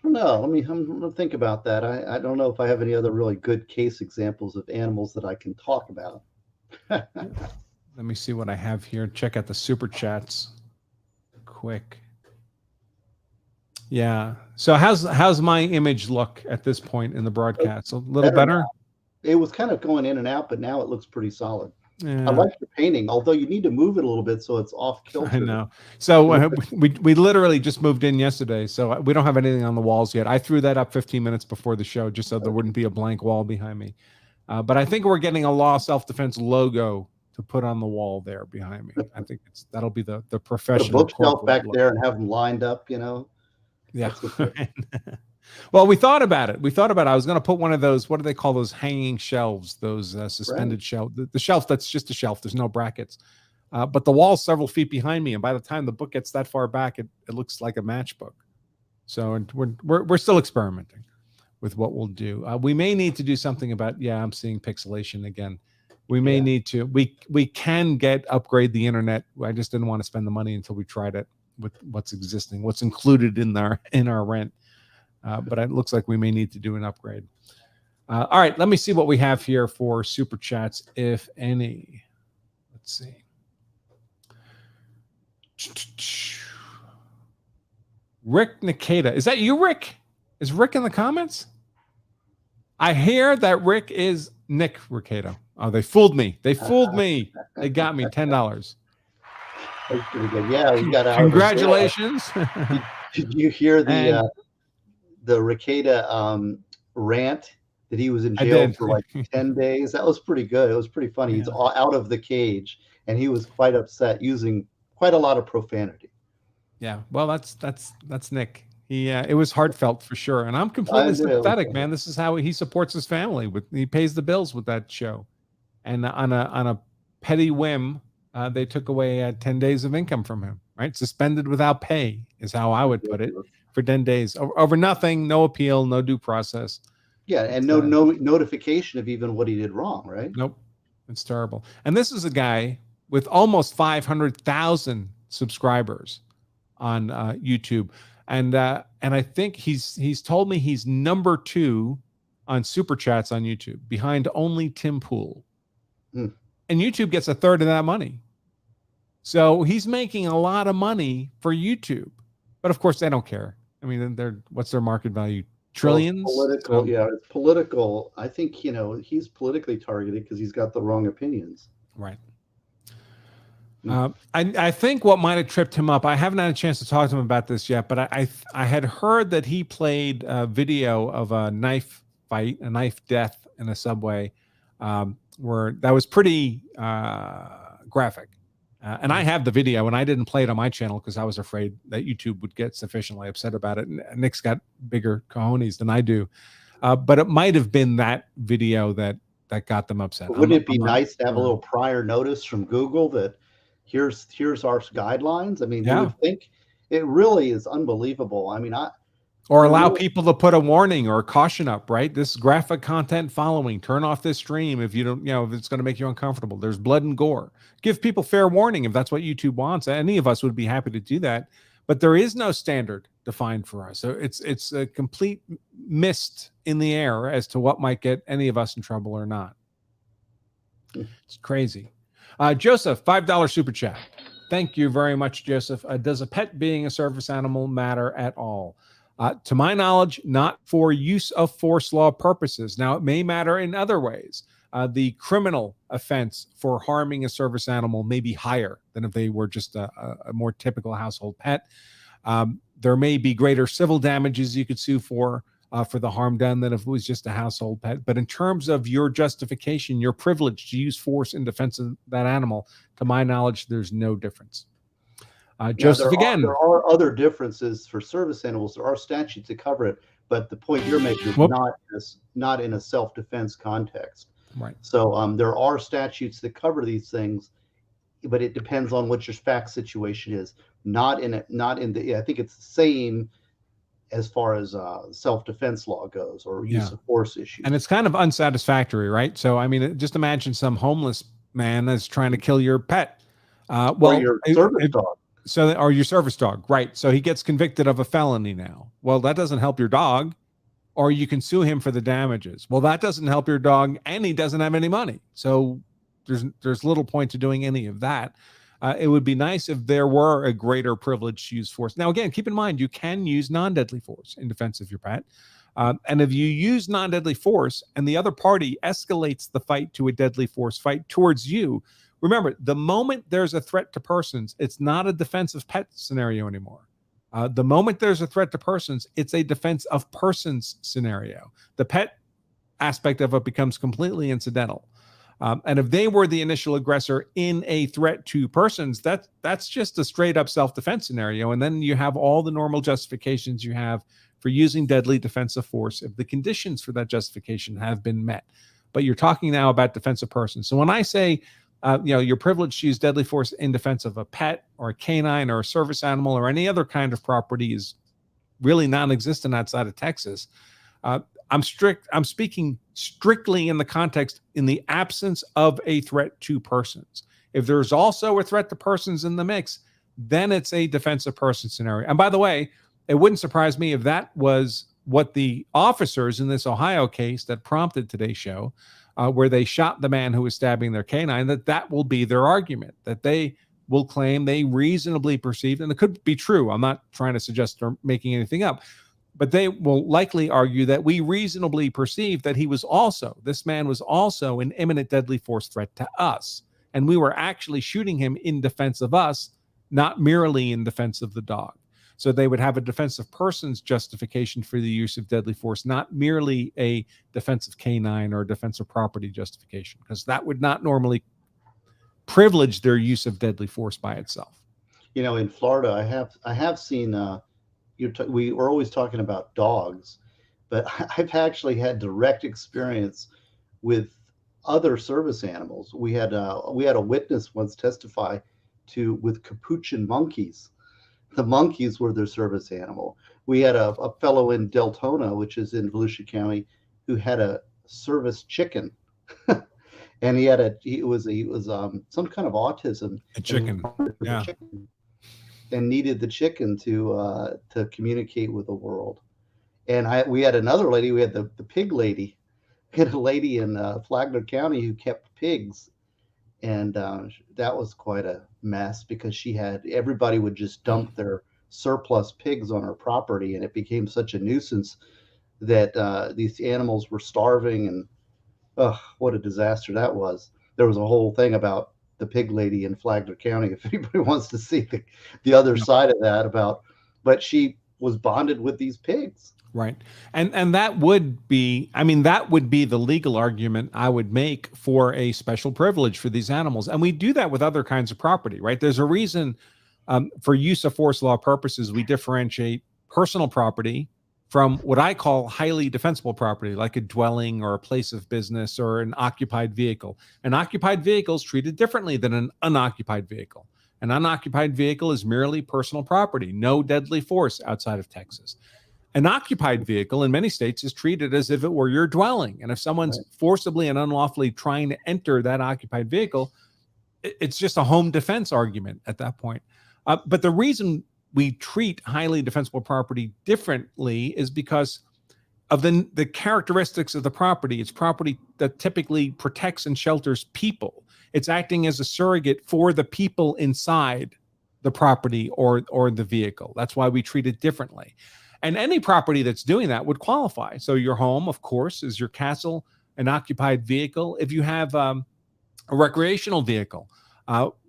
No, I'm going to think about that. I don't know if I have any other really good case examples of animals that I can talk about. Let me see what I have here. Check out the super chats quick. Yeah. So how's my image look at this point in the broadcast? A little better? It was kind of going in and out, but now it looks pretty solid. Yeah. I like your painting, although you need to move it a little bit so it's off kilter. I know. So we literally just moved in yesterday, so we don't have anything on the walls yet. I threw that up 15 minutes before the show just so there wouldn't be a blank wall behind me. But I think we're getting a law self-defense logo to put on the wall there behind me. I think that'll be the professional. The bookshelf back there and have them lined up, Yeah. Well, we thought about it. I was going to put one of those, what do they call those hanging shelves, those suspended shelf, the shelf that's just a shelf. There's no brackets. But the wall's several feet behind me. And by the time the book gets that far back, it looks like a matchbook. So we're still experimenting with what we'll do. We may need to do something about, I'm seeing pixelation again. We may need to, we can upgrade the internet. I just didn't want to spend the money until we tried it with what's existing, what's included in our rent. But it looks like we may need to do an upgrade. All right, let me see what we have here for super chats, if any. Let's see. Rick Nikita. Is that you, Rick? Is Rick in the comments? I hear that Rick is Nick Ricato. Oh, they fooled me. They fooled me. They got me $10. That's pretty good. Yeah, we got out. Congratulations. Did you hear the Ricada rant that he was in jail for like 10 days? That was pretty good. It was pretty funny. He's all out of the cage, and he was quite upset, using quite a lot of profanity. Yeah, well, that's Nick. It was heartfelt for sure, and I'm completely sympathetic, man. This is how he supports his family. He pays the bills with that show, and on a petty whim, they took away 10 days of income from him. Right, suspended without pay is how I would put it, for 10 days over nothing, no appeal, no due process. Yeah, and no notification of even what he did wrong. Right? Nope, it's terrible. And this is a guy with almost 500,000 subscribers on YouTube. And I think he's told me he's number 2 on super chats on YouTube, behind only Tim Pool. Hmm. And YouTube gets a third of that money. So he's making a lot of money for YouTube. But of course, they don't care. I mean, what's their market value? Trillions? Well, political, So, yeah, it's political. I think, he's politically targeted because he's got the wrong opinions. right. I think what might have tripped him up, I haven't had a chance to talk to him about this yet, but I had heard that he played a video of a knife fight, a knife death in a subway, where that was pretty graphic. And I have the video, and I didn't play it on my channel because I was afraid that YouTube would get sufficiently upset about it. And Nick's got bigger cojones than I do. But it might have been that video that got them upset. Wouldn't it be nice to have a little prior notice from Google that here's our guidelines? I mean, you would think it really is unbelievable. I mean, or allow people to put a warning or a caution up, right? This graphic content following, turn off this stream if you don't, if it's going to make you uncomfortable. There's blood and gore. Give people fair warning if that's what YouTube wants. Any of us would be happy to do that, but there is no standard defined for us. So it's a complete mist in the air as to what might get any of us in trouble or not. It's crazy. Joseph, $5 super chat. Thank you very much, Joseph. Does a pet being a service animal matter at all? To my knowledge, not for use of force law purposes. Now, it may matter in other ways. The criminal offense for harming a service animal may be higher than if they were just a more typical household pet. There may be greater civil damages you could sue for the harm done than if it was just a household pet. But in terms of your justification, your privilege to use force in defense of that animal, to my knowledge, there's no difference. Joseph, again, there are other differences for service animals. There are statutes that cover it, but the point you're making is not in a self-defense context. Right. So there are statutes that cover these things, but it depends on what your fact situation is. I think it's the same as far as self-defense law goes, or use of force issues. And it's kind of unsatisfactory, right? So, I mean, just imagine some homeless man is trying to kill your pet. Or your service dog. Or your service dog, right? So he gets convicted of a felony now. Well, that doesn't help your dog, or you can sue him for the damages. Well, that doesn't help your dog, and he doesn't have any money. So there's little point to doing any of that. It would be nice if there were a greater privilege to use force. Now, again, keep in mind, you can use non-deadly force in defense of your pet. And if you use non-deadly force and the other party escalates the fight to a deadly force fight towards you, remember, the moment there's a threat to persons, it's not a defense of pet scenario anymore. The moment there's a threat to persons, it's a defense of persons scenario. The pet aspect of it becomes completely incidental. And if they were the initial aggressor in a threat to persons, that's just a straight up self-defense scenario. And then you have all the normal justifications you have for using deadly defensive force if the conditions for that justification have been met. But you're talking now about defensive persons. So when I say, you're privileged to use deadly force in defense of a pet or a canine or a service animal or any other kind of property is really non-existent outside of Texas. I'm speaking strictly in the context in the absence of a threat to persons. If there's also a threat to persons in the mix, then it's a defensive person scenario. And by the way, it wouldn't surprise me if that was what the officers in this Ohio case that prompted today's show, where they shot the man who was stabbing their canine, that will be their argument, that they will claim they reasonably perceived, and it could be true. I'm not trying to suggest they're making anything up, but they will likely argue that we reasonably perceived that this man was also an imminent deadly force threat to us. And we were actually shooting him in defense of us, not merely in defense of the dog. So they would have a defensive person's justification for the use of deadly force, not merely a defensive canine or defensive property justification, because that would not normally privilege their use of deadly force by itself. In Florida, I have seen, we were always talking about dogs, but I've actually had direct experience with other service animals. We had a witness once testify with capuchin monkeys. The monkeys were their service animal. We had a fellow in Deltona, which is in Volusia County, who had a service chicken, and he was some kind of autism. A chicken, yeah. And needed the chicken to communicate with the world. And we had another lady. We had the pig lady had a lady in Flagler County who kept pigs, and that was quite a mess because everybody would just dump their surplus pigs on her property, and it became such a nuisance that these animals were starving, and what a disaster that was. There was a whole thing about the pig lady in Flagler County, if anybody wants to see the other side of that, but she was bonded with these pigs. Right. And that would be, I mean, that would be the legal argument I would make for a special privilege for these animals. And we do that with other kinds of property, right? There's a reason for use of force law purposes, we differentiate personal property from what I call highly defensible property, like a dwelling or a place of business or an occupied vehicle. An occupied vehicle is treated differently than an unoccupied vehicle. An unoccupied vehicle is merely personal property, no deadly force outside of Texas. An occupied vehicle in many states is treated as if it were your dwelling. And if someone's forcibly and unlawfully trying to enter that occupied vehicle, it's just a home defense argument at that point. But the reason we treat highly defensible property differently is because of the characteristics of the property. It's property that typically protects and shelters people. It's acting as a surrogate for the people inside the property or the vehicle. That's why we treat it differently. And any property that's doing that would qualify. So your home, of course, is your castle, an occupied vehicle. If you have a recreational vehicle,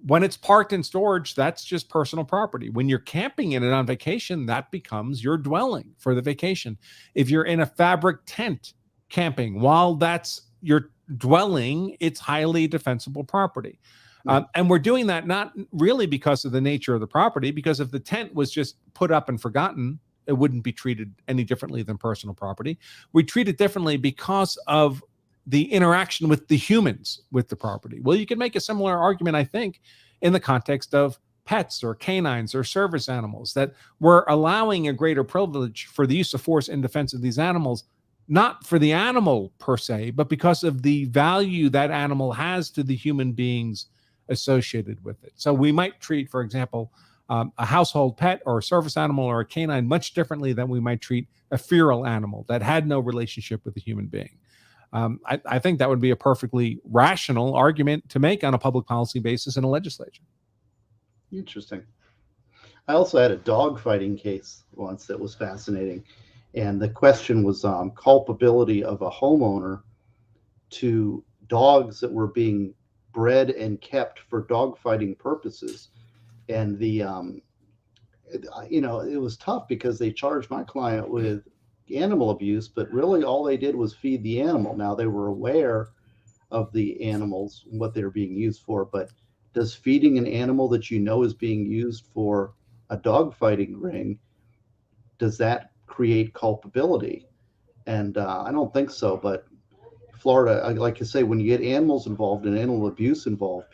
when it's parked in storage, that's just personal property. When you're camping in it on vacation, that becomes your dwelling for the vacation. If you're in a fabric tent camping, while that's your dwelling, it's highly defensible property. And we're doing that not really because of the nature of the property, because if the tent was just put up and forgotten, it wouldn't be treated any differently than personal property. We treat it differently because of the interaction with the humans with the property. Well, you can make a similar argument, I think, in the context of pets or canines or service animals, that we're allowing a greater privilege for the use of force in defense of these animals, not for the animal per se, but because of the value that animal has to the human beings associated with it. So we might treat, for example, a household pet or a service animal or a canine much differently than we might treat a feral animal that had no relationship with a human being. I think that would be a perfectly rational argument to make on a public policy basis in a legislature. Interesting. I also had a dog fighting case once that was fascinating. And the question was culpability of a homeowner to dogs that were being bred and kept for dog fighting purposes. And it was tough because they charged my client with animal abuse, but really all they did was feed the animal. Now they were aware of the animals, what they're being used for, but does feeding an animal that you know is being used for a dog fighting ring, does that create culpability? And I don't think so, but Florida, like I say, when you get animals involved and animal abuse involved,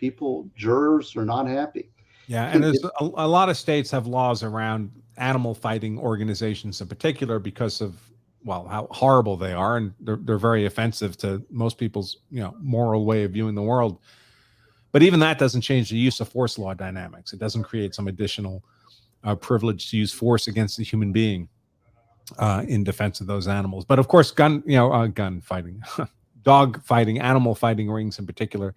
jurors are not happy. Yeah, and there's a lot of states have laws around animal fighting organizations in particular because of, well, how horrible they are, and they're very offensive to most people's moral way of viewing the world. But even that doesn't change the use of force law dynamics. It doesn't create some additional privilege to use force against a human being in defense of those animals. But of course, gun fighting, dog fighting, animal fighting rings in particular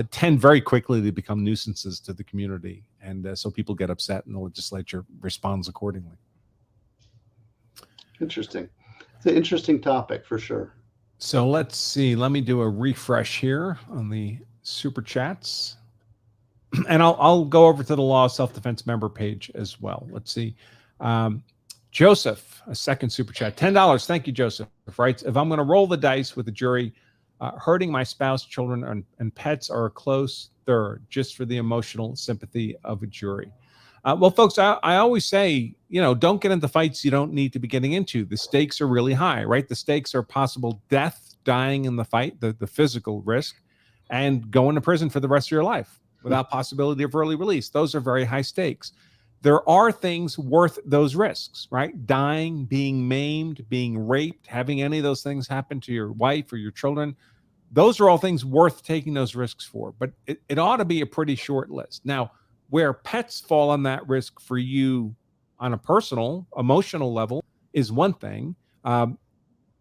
tend very quickly to become nuisances to the community. And so people get upset and the legislature responds accordingly. Interesting. It's an interesting topic for sure. So let's see. Let me do a refresh here on the super chats. And I'll go over to the Law of Self-Defense member page as well. Let's see. Joseph, a second super chat, $10. Thank you, Joseph. Writes, if I'm going to roll the dice with the jury, hurting my spouse, children, and pets are a close third, just for the emotional sympathy of a jury. Well, folks, I always say, don't get into fights you don't need to be getting into. The stakes are really high, right? The stakes are possible death, dying in the fight, the physical risk, and going to prison for the rest of your life without possibility of early release. Those are very high stakes. There are things worth those risks, right? Dying, being maimed, being raped, having any of those things happen to your wife or your children. Those are all things worth taking those risks for, but it ought to be a pretty short list. Now, where pets fall on that risk for you on a personal, emotional level is one thing.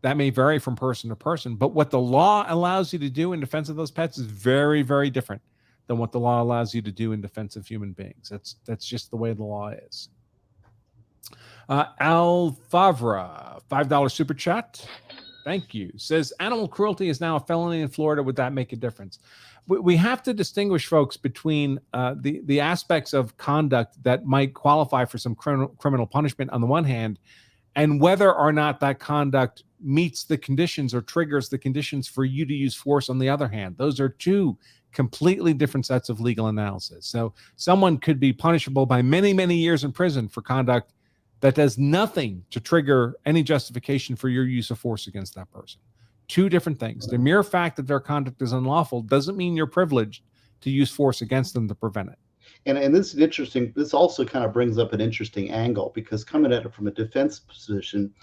that may vary from person to person, but what the law allows you to do in defense of those pets is very, very different than what the law allows you to do in defense of human beings. That's just the way the law is. Al Favra, $5 super chat. Thank you. Says animal cruelty is now a felony in Florida. Would that make a difference? We have to distinguish, folks, between the aspects of conduct that might qualify for some criminal punishment on the one hand, and whether or not that conduct meets the conditions or triggers the conditions for you to use force on the other hand. Those are two completely different sets of legal analysis. So someone could be punishable by many, many years in prison for conduct that does nothing to trigger any justification for your use of force against that person. Two different things. The mere fact that their conduct is unlawful doesn't mean you're privileged to use force against them to prevent it. And this is interesting. This also kind of brings up an interesting angle, because coming at it from a defense position,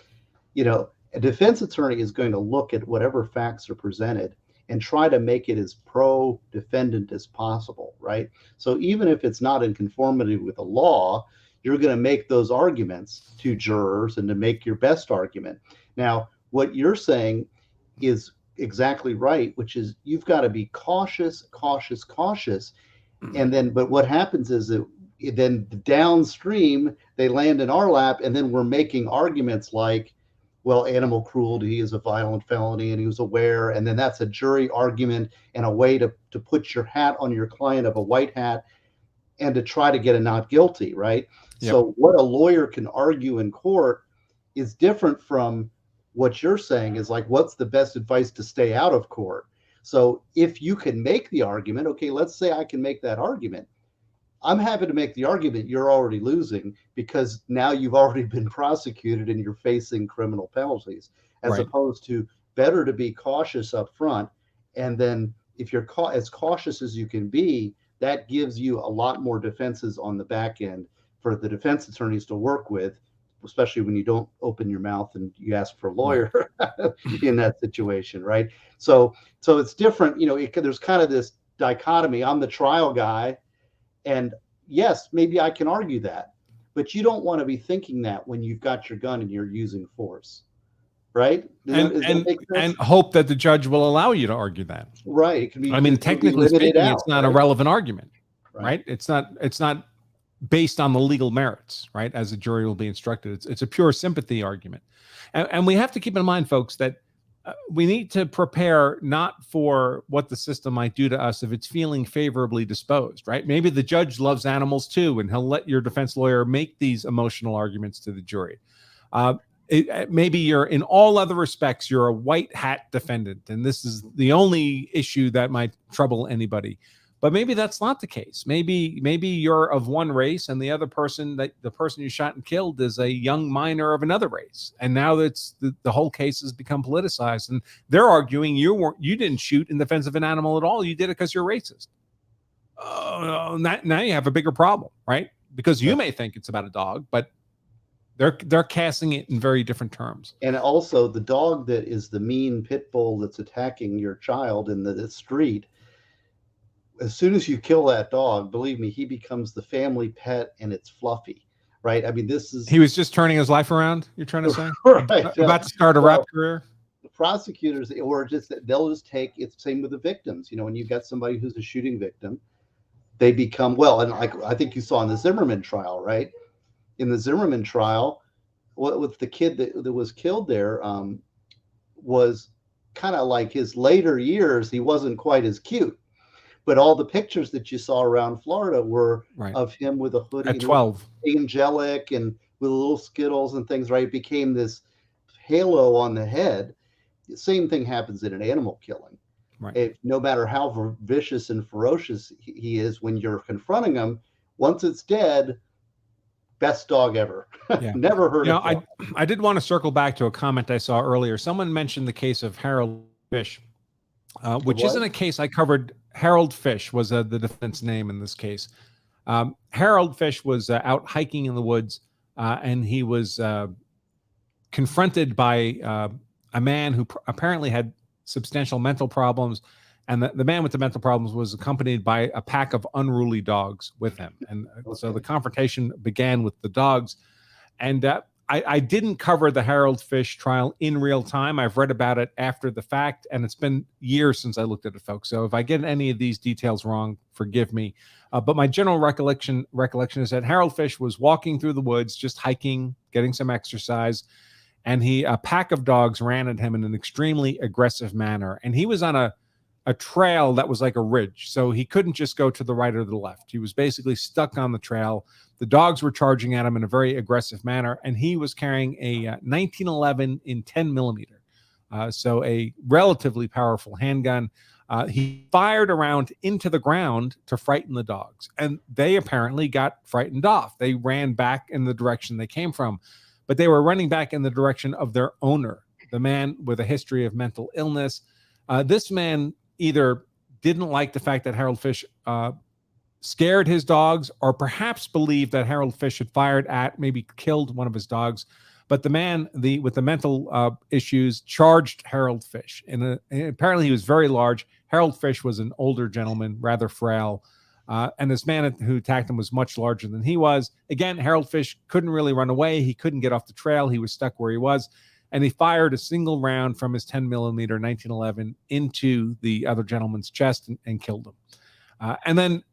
a defense attorney is going to look at whatever facts are presented and try to make it as pro-defendant as possible, right? So even if it's not in conformity with the law, you're going to make those arguments to jurors and to make your best argument. Now, what you're saying is exactly right, which is you've got to be cautious. And then, but what happens is that then downstream, they land in our lap, and then we're making arguments like, well, animal cruelty is a violent felony and he was aware. And then that's a jury argument and a way to put your hat on your client of a white hat and to try to get a not guilty, right? Yep. So what a lawyer can argue in court is different from what you're saying is like, what's the best advice to stay out of court? So if you can make the argument, okay, let's say I can make that argument. I'm happy to make the argument. You're already losing because now you've already been prosecuted and you're facing criminal penalties, as opposed to better to be cautious up front. And then if you're as cautious as you can be, that gives you a lot more defenses on the back end for the defense attorneys to work with, especially when you don't open your mouth and you ask for a lawyer in that situation, right? So it's different. There's kind of this dichotomy. I'm the trial guy, and yes, maybe I can argue that, but you don't want to be thinking that when you've got your gun and you're using force, right? And hope that the judge will allow you to argue that. Right. It can be. I mean, technically speaking, it's not a relevant argument, right? It's not based on the legal merits, right? As a jury will be instructed, it's a pure sympathy argument, and we have to keep in mind, folks, that we need to prepare not for what the system might do to us if it's feeling favorably disposed, right? Maybe the judge loves animals too, and he'll let your defense lawyer make these emotional arguments to the jury. Maybe you're, in all other respects, you're a white hat defendant, and this is the only issue that might trouble anybody. But maybe that's not the case. Maybe you're of one race, and the other person, the person you shot and killed, is a young minor of another race. And now that's the whole case has become politicized, and they're arguing you didn't shoot in defense of an animal at all. You did it because you're racist. Now you have a bigger problem, right? Because you may think it's about a dog, but they're casting it in very different terms. And also, the dog that is the mean pit bull that's attacking your child in the street, as soon as you kill that dog, believe me, he becomes the family pet, and it's fluffy, right? I mean, he was just turning his life around, you're trying to say? Right. About to start a rap career? The prosecutors, they'll just take, it's the same with the victims. When you've got somebody who's a shooting victim, they become, and like I think you saw in the Zimmerman trial, right? In the Zimmerman trial, with the kid that was killed there, was kind of like his later years, he wasn't quite as cute. But all the pictures that you saw around Florida were of him with a hoodie, at 12, angelic, and with little Skittles and things. Right, it became this halo on the head. The same thing happens in an animal killing. Right. No matter how vicious and ferocious he is, when you're confronting him, once it's dead, best dog ever. Yeah. Never heard of it. I did want to circle back to a comment I saw earlier. Someone mentioned the case of Herald Fish, which isn't a case I covered. Herald Fish was the defense name in this case. Herald Fish was out hiking in the woods, and he was confronted by a man who apparently had substantial mental problems, and the man with the mental problems was accompanied by a pack of unruly dogs with him. And so the confrontation began with the dogs, and I didn't cover the Herald Fish trial in real time. I've read about it after the fact, and it's been years since I looked at it, folks. So if I get any of these details wrong, forgive me. But my general recollection is that Herald Fish was walking through the woods, just hiking, getting some exercise, and a pack of dogs ran at him in an extremely aggressive manner. And he was on a trail that was like a ridge, so he couldn't just go to the right or the left. He was basically stuck on the trail. The dogs were charging at him in a very aggressive manner, and he was carrying a 1911 in 10 millimeter, so a relatively powerful handgun. He fired a round into the ground to frighten the dogs, and they apparently got frightened off. They ran back in the direction they came from, but they were running back in the direction of their owner, the man with a history of mental illness. This man either didn't like the fact that Herald Fish scared his dogs, or perhaps believed that Herald Fish had fired at, maybe killed one of his dogs. But the man with the mental issues charged Herald Fish. And apparently he was very large. Herald Fish was an older gentleman, rather frail. And this man who attacked him was much larger than he was. Again, Herald Fish couldn't really run away. He couldn't get off the trail. He was stuck where he was. And he fired a single round from his 10 millimeter 1911 into the other gentleman's chest and killed him. And then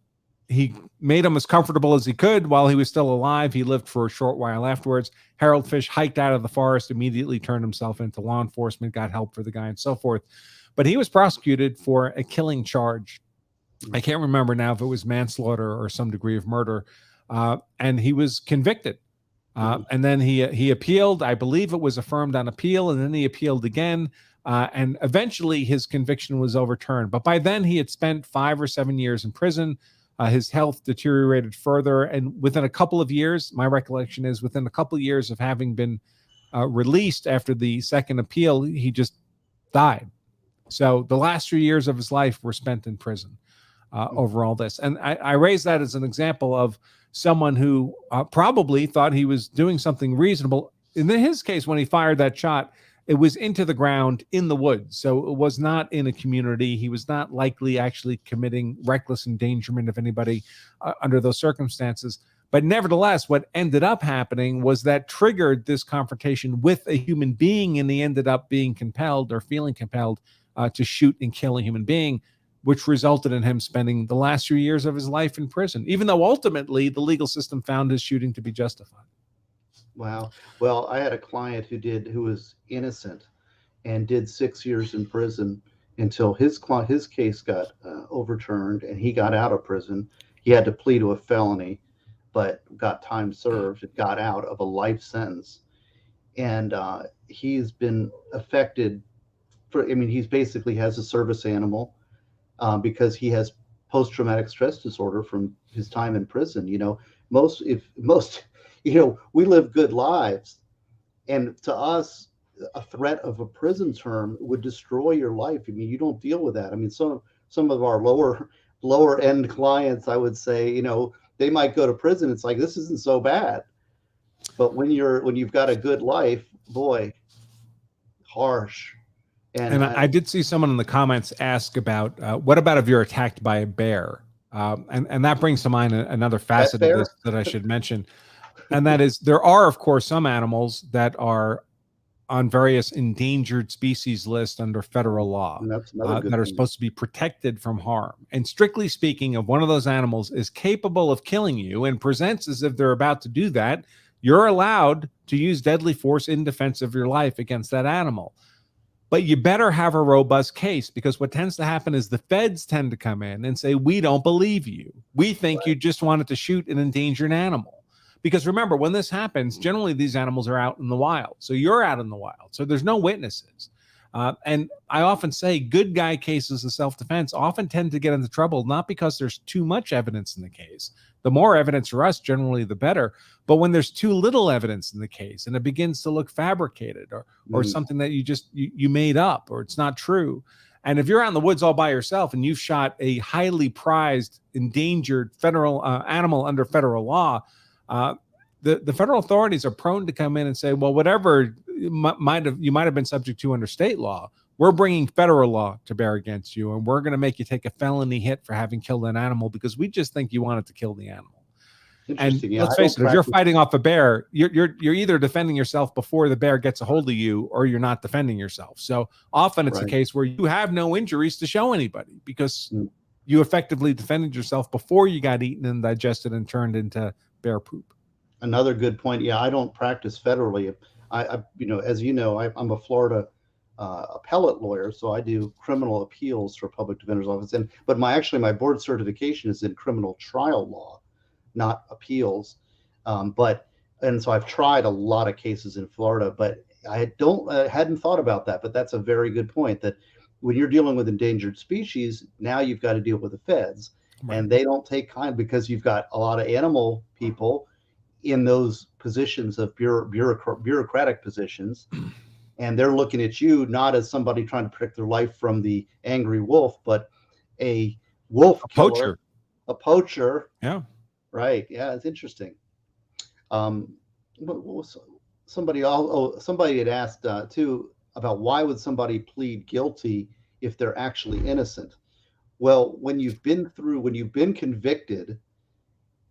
he made him as comfortable as he could while he was still alive. He lived for a short while afterwards. Herald Fish hiked out of the forest, immediately turned himself into law enforcement, got help for the guy and so forth. But he was prosecuted for a killing charge. I can't remember now if it was manslaughter or some degree of murder. And he was convicted. And then he appealed. I believe it was affirmed on appeal, and then he appealed again. And eventually his conviction was overturned. But by then he had spent 5 or 7 years in prison. His health deteriorated further. And within a couple of years, my recollection is within a couple of years of having been released after the second appeal, he just died. So the last 3 years of his life were spent in prison over all this. And I raise that as an example of someone who probably thought he was doing something reasonable. In his case, when he fired that shot, it was into the ground in the woods. So it was not in a community. He was not likely actually committing reckless endangerment of anybody under those circumstances. But nevertheless, what ended up happening was that triggered this confrontation with a human being, and he ended up being compelled or feeling compelled to shoot and kill a human being, which resulted in him spending the last few years of his life in prison, even though ultimately the legal system found his shooting to be justified. Wow. Well, I had a client who was innocent and did 6 years in prison until his case got overturned and he got out of prison. He had to plead to a felony, but got time served and got out of a life sentence. And he's been affected he's basically has a service animal because he has post-traumatic stress disorder from his time in prison. We live good lives, and to us, a threat of a prison term would destroy your life. I mean, you don't deal with that. I mean, some of our lower end clients, I would say, they might go to prison. It's like, this isn't so bad. But when you've got a good life, boy, harsh. And I did see someone in the comments ask about what about if you're attacked by a bear? And that brings to mind another facet of this that I should mention. And that is, there are, of course, some animals that are on various endangered species lists under federal law that are supposed to be protected from harm. And strictly speaking, if one of those animals is capable of killing you and presents as if they're about to do that, you're allowed to use deadly force in defense of your life against that animal. But you better have a robust case, because what tends to happen is the feds tend to come in and say, we don't believe you. We think you just wanted to shoot an endangered animal. Because remember, when this happens, generally these animals are out in the wild. So you're out in the wild. So there's no witnesses. And I often say good guy cases of self-defense often tend to get into trouble, not because there's too much evidence in the case. The more evidence for us, generally, the better. But when there's too little evidence in the case and it begins to look fabricated or something that you made up, or it's not true. And if you're out in the woods all by yourself and you've shot a highly prized, endangered federal animal under federal law, the federal authorities are prone to come in and say, well, whatever you might have been subject to under state law, we're bringing federal law to bear against you, and we're going to make you take a felony hit for having killed an animal because we just think you wanted to kill the animal. And Interesting. Yeah, let's I face don't it, if you're practice. fighting off a bear, you're either defending yourself before the bear gets a hold of you, or you're not defending yourself. So often it's a Right. case where you have no injuries to show anybody because Mm. you effectively defended yourself before you got eaten and digested and turned into bear poop. Another good point. Yeah, I don't practice federally. As you know, I'm a Florida appellate lawyer, so I do criminal appeals for public defender's office. But my board certification is in criminal trial law, not appeals. And so I've tried a lot of cases in Florida, but hadn't thought about that. But that's a very good point. That when you're dealing with endangered species, now you've got to deal with the feds, Right. and they don't take kind because you've got a lot of animal people in those positions of bureaucratic positions, and they're looking at you not as somebody trying to protect their life from the angry wolf, but a wolf killer, Poacher. a poacher. Yeah. Right. Yeah, it's interesting. Um, what was somebody had asked too about why would somebody plead guilty if they're actually innocent? Well, when you've been convicted,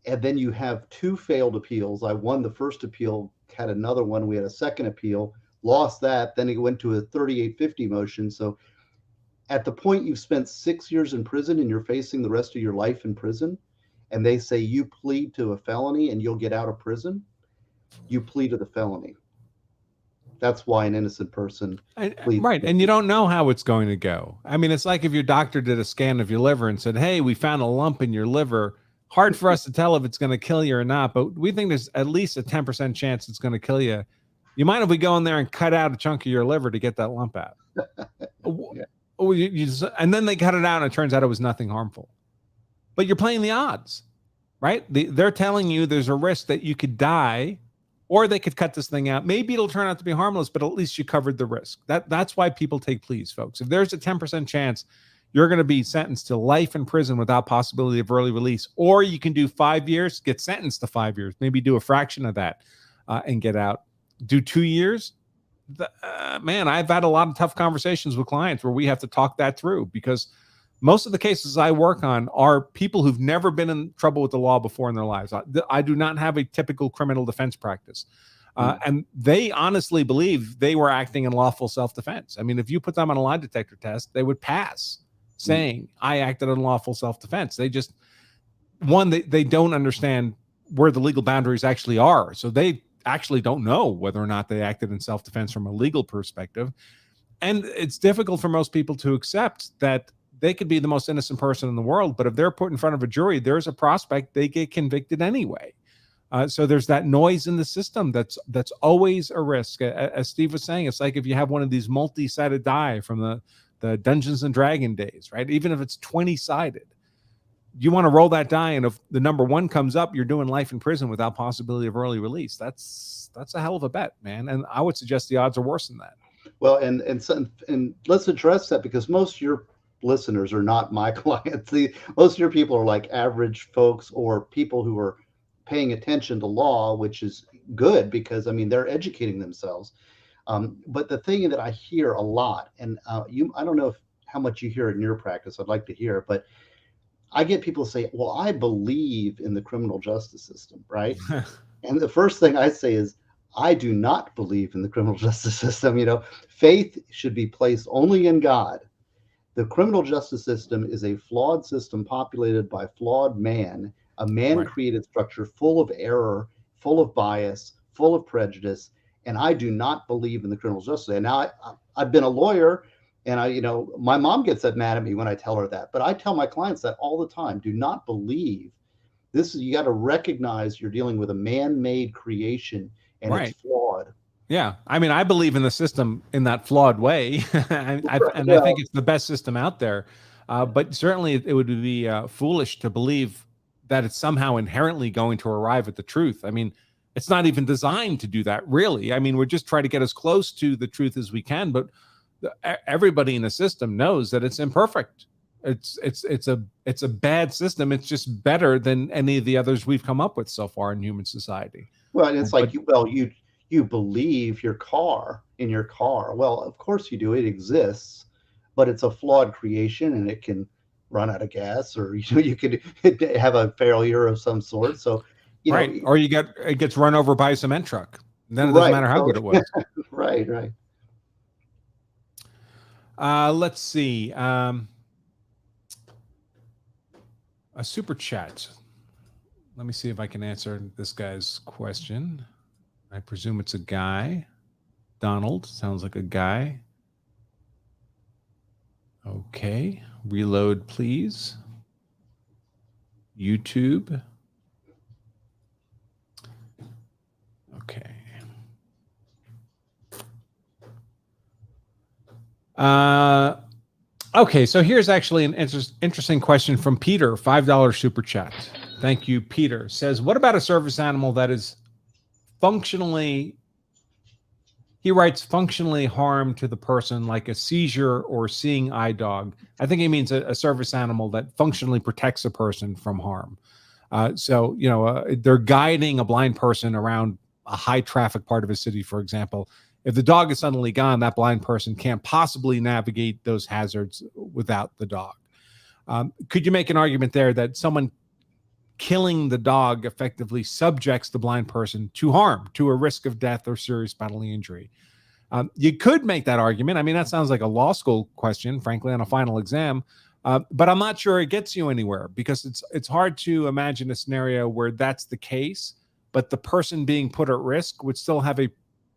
and then you have two failed appeals. I won the first appeal, had another one. We had a second appeal, lost that. Then it went to a 3850 motion. So at the point you've spent 6 years in prison and you're facing the rest of your life in prison, and they say you plead to a felony and you'll get out of prison, you plead to the felony. That's why an innocent person pleads. Right. And you don't know how it's going to go. I mean, it's like if your doctor did a scan of your liver and said, hey, we found a lump in your liver. Hard for us to tell if it's going to kill you or not, but we think there's at least a 10% chance it's going to kill you. You mind if we go in there and cut out a chunk of your liver to get that lump out? Yeah. And then they cut it out and it turns out it was nothing harmful. But you're playing the odds, right? They're telling you there's a risk that you could die, or they could cut this thing out. Maybe it'll turn out to be harmless, but at least you covered the risk. That's why people take pleas, folks. If there's a 10% chance you're going to be sentenced to life in prison without possibility of early release, or you can do 5 years, get sentenced to 5 years, maybe do a fraction of that and get out. Do 2 years. Man, I've had a lot of tough conversations with clients where we have to talk that through, because most of the cases I work on are people who've never been in trouble with the law before in their lives. I do not have a typical criminal defense practice. And they honestly believe they were acting in lawful self-defense. I mean, if you put them on a lie detector test, they would pass saying, I acted in lawful self-defense. They just, they don't understand where the legal boundaries actually are. So they actually don't know whether or not they acted in self-defense from a legal perspective. And it's difficult for most people to accept that they could be the most innocent person in the world, but if they're put in front of a jury, there's a prospect they get convicted anyway. So there's that noise in the system that's always a risk. As Steve was saying, it's like if you have one of these multi-sided die from the Dungeons and Dragon days, right? Even if it's 20-sided, you want to roll that die, and if the number 1 comes up, you're doing life in prison without possibility of early release. That's a hell of a bet, man. And I would suggest the odds are worse than that. Well, and let's address that, because most of your listeners are not my clients. Most of your people are like average folks or people who are paying attention to law, which is good because, I mean, they're educating themselves. But the thing that I hear a lot, and I don't know how much you hear it in your practice, I'd like to hear, but I get people say, well, I believe in the criminal justice system, right? And the first thing I say is, I do not believe in the criminal justice system. Faith should be placed only in God. The criminal justice system is a flawed system populated by flawed man, a man-created structure full of error, full of bias, full of prejudice. And I do not believe in the criminal justice. And now I've been a lawyer, and my mom gets mad at me when I tell her that. But I tell my clients that all the time. Do not believe this. You got to recognize you're dealing with a man-made creation, and it's flawed. Yeah. I mean, I believe in the system in that flawed way. I think it's the best system out there. But certainly it would be foolish to believe that it's somehow inherently going to arrive at the truth. I mean, it's not even designed to do that, really. I mean, we're just trying to get as close to the truth as we can, but everybody in the system knows that it's imperfect. It's a bad system. It's just better than any of the others we've come up with so far in human society. Well, and it's like, you believe in your car. Well, of course you do. It exists, but it's a flawed creation, and it can run out of gas, or you could have a failure of some sort. So, you know, Right. Or it gets run over by a cement truck. Then it doesn't right. matter how So, good it was. right, right. Let's see. A super chat. Let me see if I can answer this guy's question. I presume it's a guy. Donald sounds like a guy. Okay. Reload, please. YouTube. Okay. Okay, so here's actually an interesting question from Peter, $5 super chat. Thank you, Peter. Says, what about a service animal that is functionally, he writes, functionally harm to the person, like a seizure or seeing eye dog? I think he means a service animal that functionally protects a person from harm. So, they're guiding a blind person around a high traffic part of a city, for example. If the dog is suddenly gone, that blind person can't possibly navigate those hazards without the dog. Could you make an argument there that someone killing the dog effectively subjects the blind person to harm, to a risk of death or serious bodily injury? You could make that argument. I mean, that sounds like a law school question, frankly, on a final exam. But I'm not sure it gets you anywhere, because it's hard to imagine a scenario where that's the case, but the person being put at risk would still have a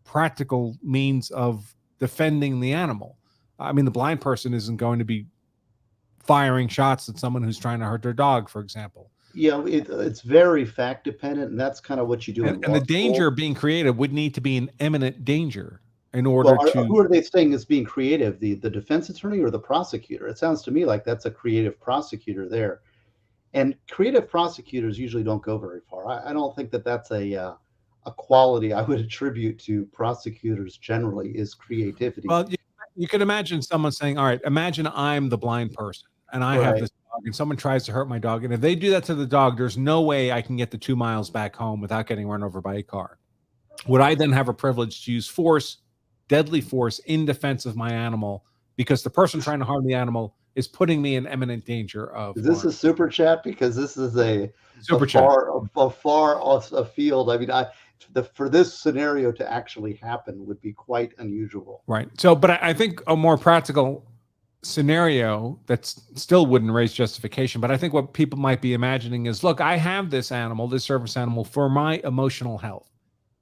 practical means of defending the animal. I mean, the blind person isn't going to be firing shots at someone who's trying to hurt their dog, for example. Yeah, it's very fact dependent, and that's kind of what you do in And law the danger school. being created would need to be an imminent danger in order Well, to. who are they saying is being creative? The defense attorney or the prosecutor? It sounds to me like that's a creative prosecutor there. And creative prosecutors usually don't go very far. I don't think that that's a quality I would attribute to prosecutors generally, is creativity. Well, you can imagine someone saying, all right, imagine I'm the blind person and I have Right. this dog and someone tries to hurt my dog. And if they do that to the dog, there's no way I can get the 2 miles back home without getting run over by a car. Would I then have a privilege to use force, deadly force, in defense of my animal, because the person trying to harm the animal is putting me in imminent danger of Is this harm? a super chat? Because this is a Super chat. far off afield. I mean, for this scenario to actually happen would be quite unusual. Right. So, but I think a more practical scenario that still wouldn't raise justification, but I think what people might be imagining is, look, I have this animal, this service animal, for my emotional health.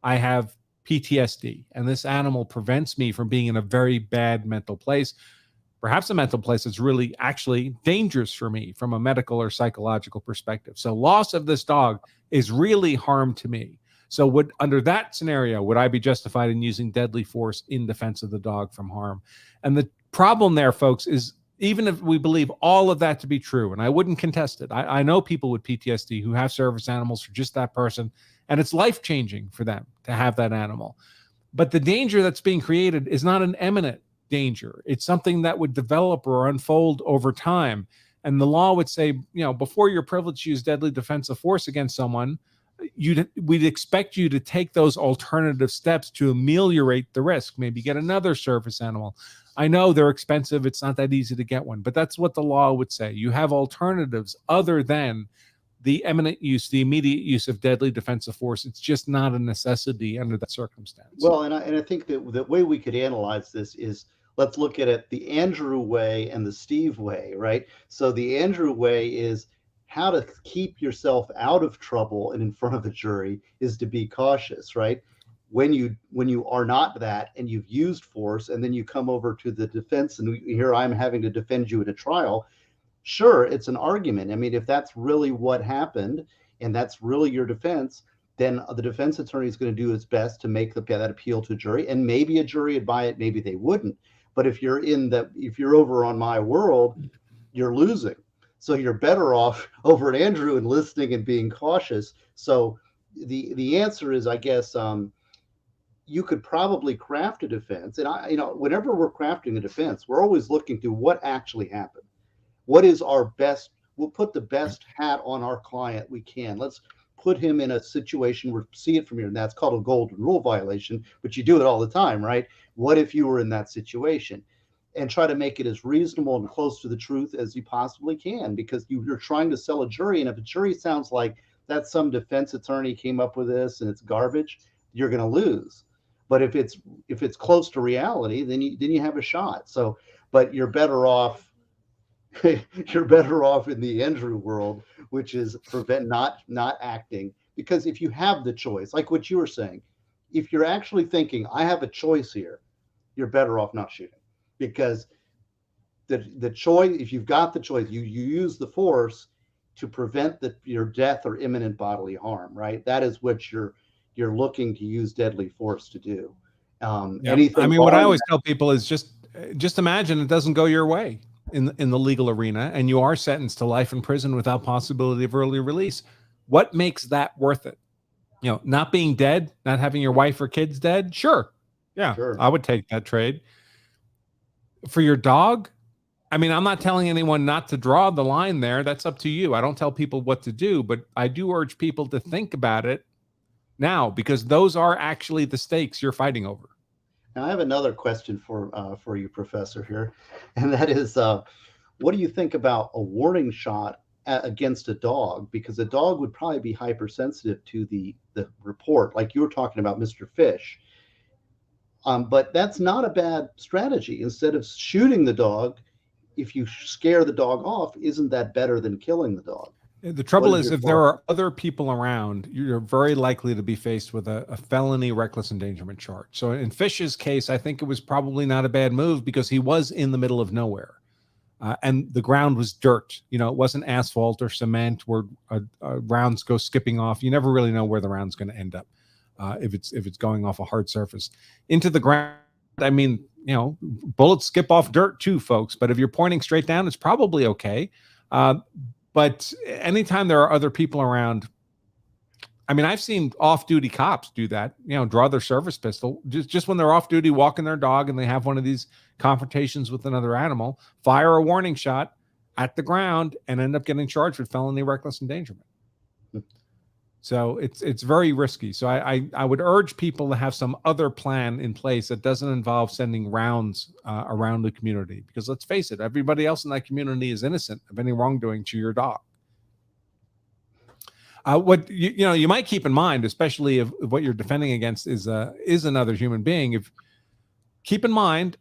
I have PTSD, and this animal prevents me from being in a very bad mental place, perhaps a mental place that's really actually dangerous for me from a medical or psychological perspective. So loss of this dog is really harm to me. So under that scenario, would I be justified in using deadly force in defense of the dog from harm? And the problem there, folks, is even if we believe all of that to be true, and I wouldn't contest it, I know people with PTSD who have service animals for just that person, and it's life-changing for them to have that animal. But the danger that's being created is not an imminent danger. It's something that would develop or unfold over time. And the law would say, before you're privileged to use deadly defensive force against someone, we'd expect you to take those alternative steps to ameliorate the risk. Maybe get another service animal. I know they're expensive. It's not that easy to get one, but that's what the law would say. You have alternatives other than the imminent use, the immediate use of deadly defensive force. It's just not a necessity under that circumstance. Well, and I think that the way we could analyze this is, let's look at it the Andrew way and the Steve way, right? So the Andrew way is how to keep yourself out of trouble and in front of a jury is to be cautious, right? When you are not that and you've used force, and then you come over to the defense and here I'm having to defend you in a trial, sure, it's an argument. I mean, if that's really what happened and that's really your defense, then the defense attorney is going to do his best to make that appeal to a jury, and maybe a jury would buy it, maybe they wouldn't. But if you're over on my world, you're losing. So you're better off over at Andrew and listening and being cautious. So the answer is, I guess, you could probably craft a defense. And whenever we're crafting a defense, we're always looking to what actually happened. What is our best? We'll put the best hat on our client we can. Let's put him in a situation where see it from here. And that's called a golden rule violation, but you do it all the time, right? What if you were in that situation? And try to make it as reasonable and close to the truth as you possibly can, because you're trying to sell a jury. And if a jury sounds like that's some defense attorney came up with this and it's garbage, you're going to lose. But if it's close to reality, then you have a shot. So, but you're better off you're better off in the Andrew world, which is not acting, because if you have the choice, like what you were saying, if you're actually thinking I have a choice here, you're better off not shooting, because the choice, if you've got the choice, you use the force to prevent your death or imminent bodily harm, right? That is what you're looking to use deadly force to do. I mean, what I always tell people is just imagine it doesn't go your way in the legal arena, and you are sentenced to life in prison without possibility of early release. What makes that worth it? You know, not being dead, not having your wife or kids dead. Sure. Yeah. Sure. I would take that trade. For your dog, I mean, I'm not telling anyone not to draw the line there. That's up to you. I don't tell people what to do, but I do urge people to think about it now, because those are actually the stakes you're fighting over. Now, I have another question for you, Professor, here, and that is, what do you think about a warning shot against a dog? Because a dog would probably be hypersensitive to the report, like you were talking about, Mr. Fish. But that's not a bad strategy. Instead of shooting the dog, if you scare the dog off, isn't that better than killing the dog? The trouble is, if there are other people around, you're very likely to be faced with a felony reckless endangerment charge. So in Fish's case, I think it was probably not a bad move, because he was in the middle of nowhere. And the ground was dirt. You know, it wasn't asphalt or cement where rounds go skipping off. You never really know where the round's going to end up if it's going off a hard surface. Into the ground, I mean, you know, bullets skip off dirt too, folks. But if you're pointing straight down, it's probably okay. But anytime there are other people around, I mean, I've seen off-duty cops do that, you know, draw their service pistol just when they're off-duty walking their dog and they have one of these confrontations with another animal, fire a warning shot at the ground and end up getting charged with felony reckless endangerment. So it's very risky. So I would urge people to have some other plan in place that doesn't involve sending rounds around the community, because let's face it, everybody else in that community is innocent of any wrongdoing to your dog. What you know, you might keep in mind, especially if what you're defending against is another human being. Keep in mind,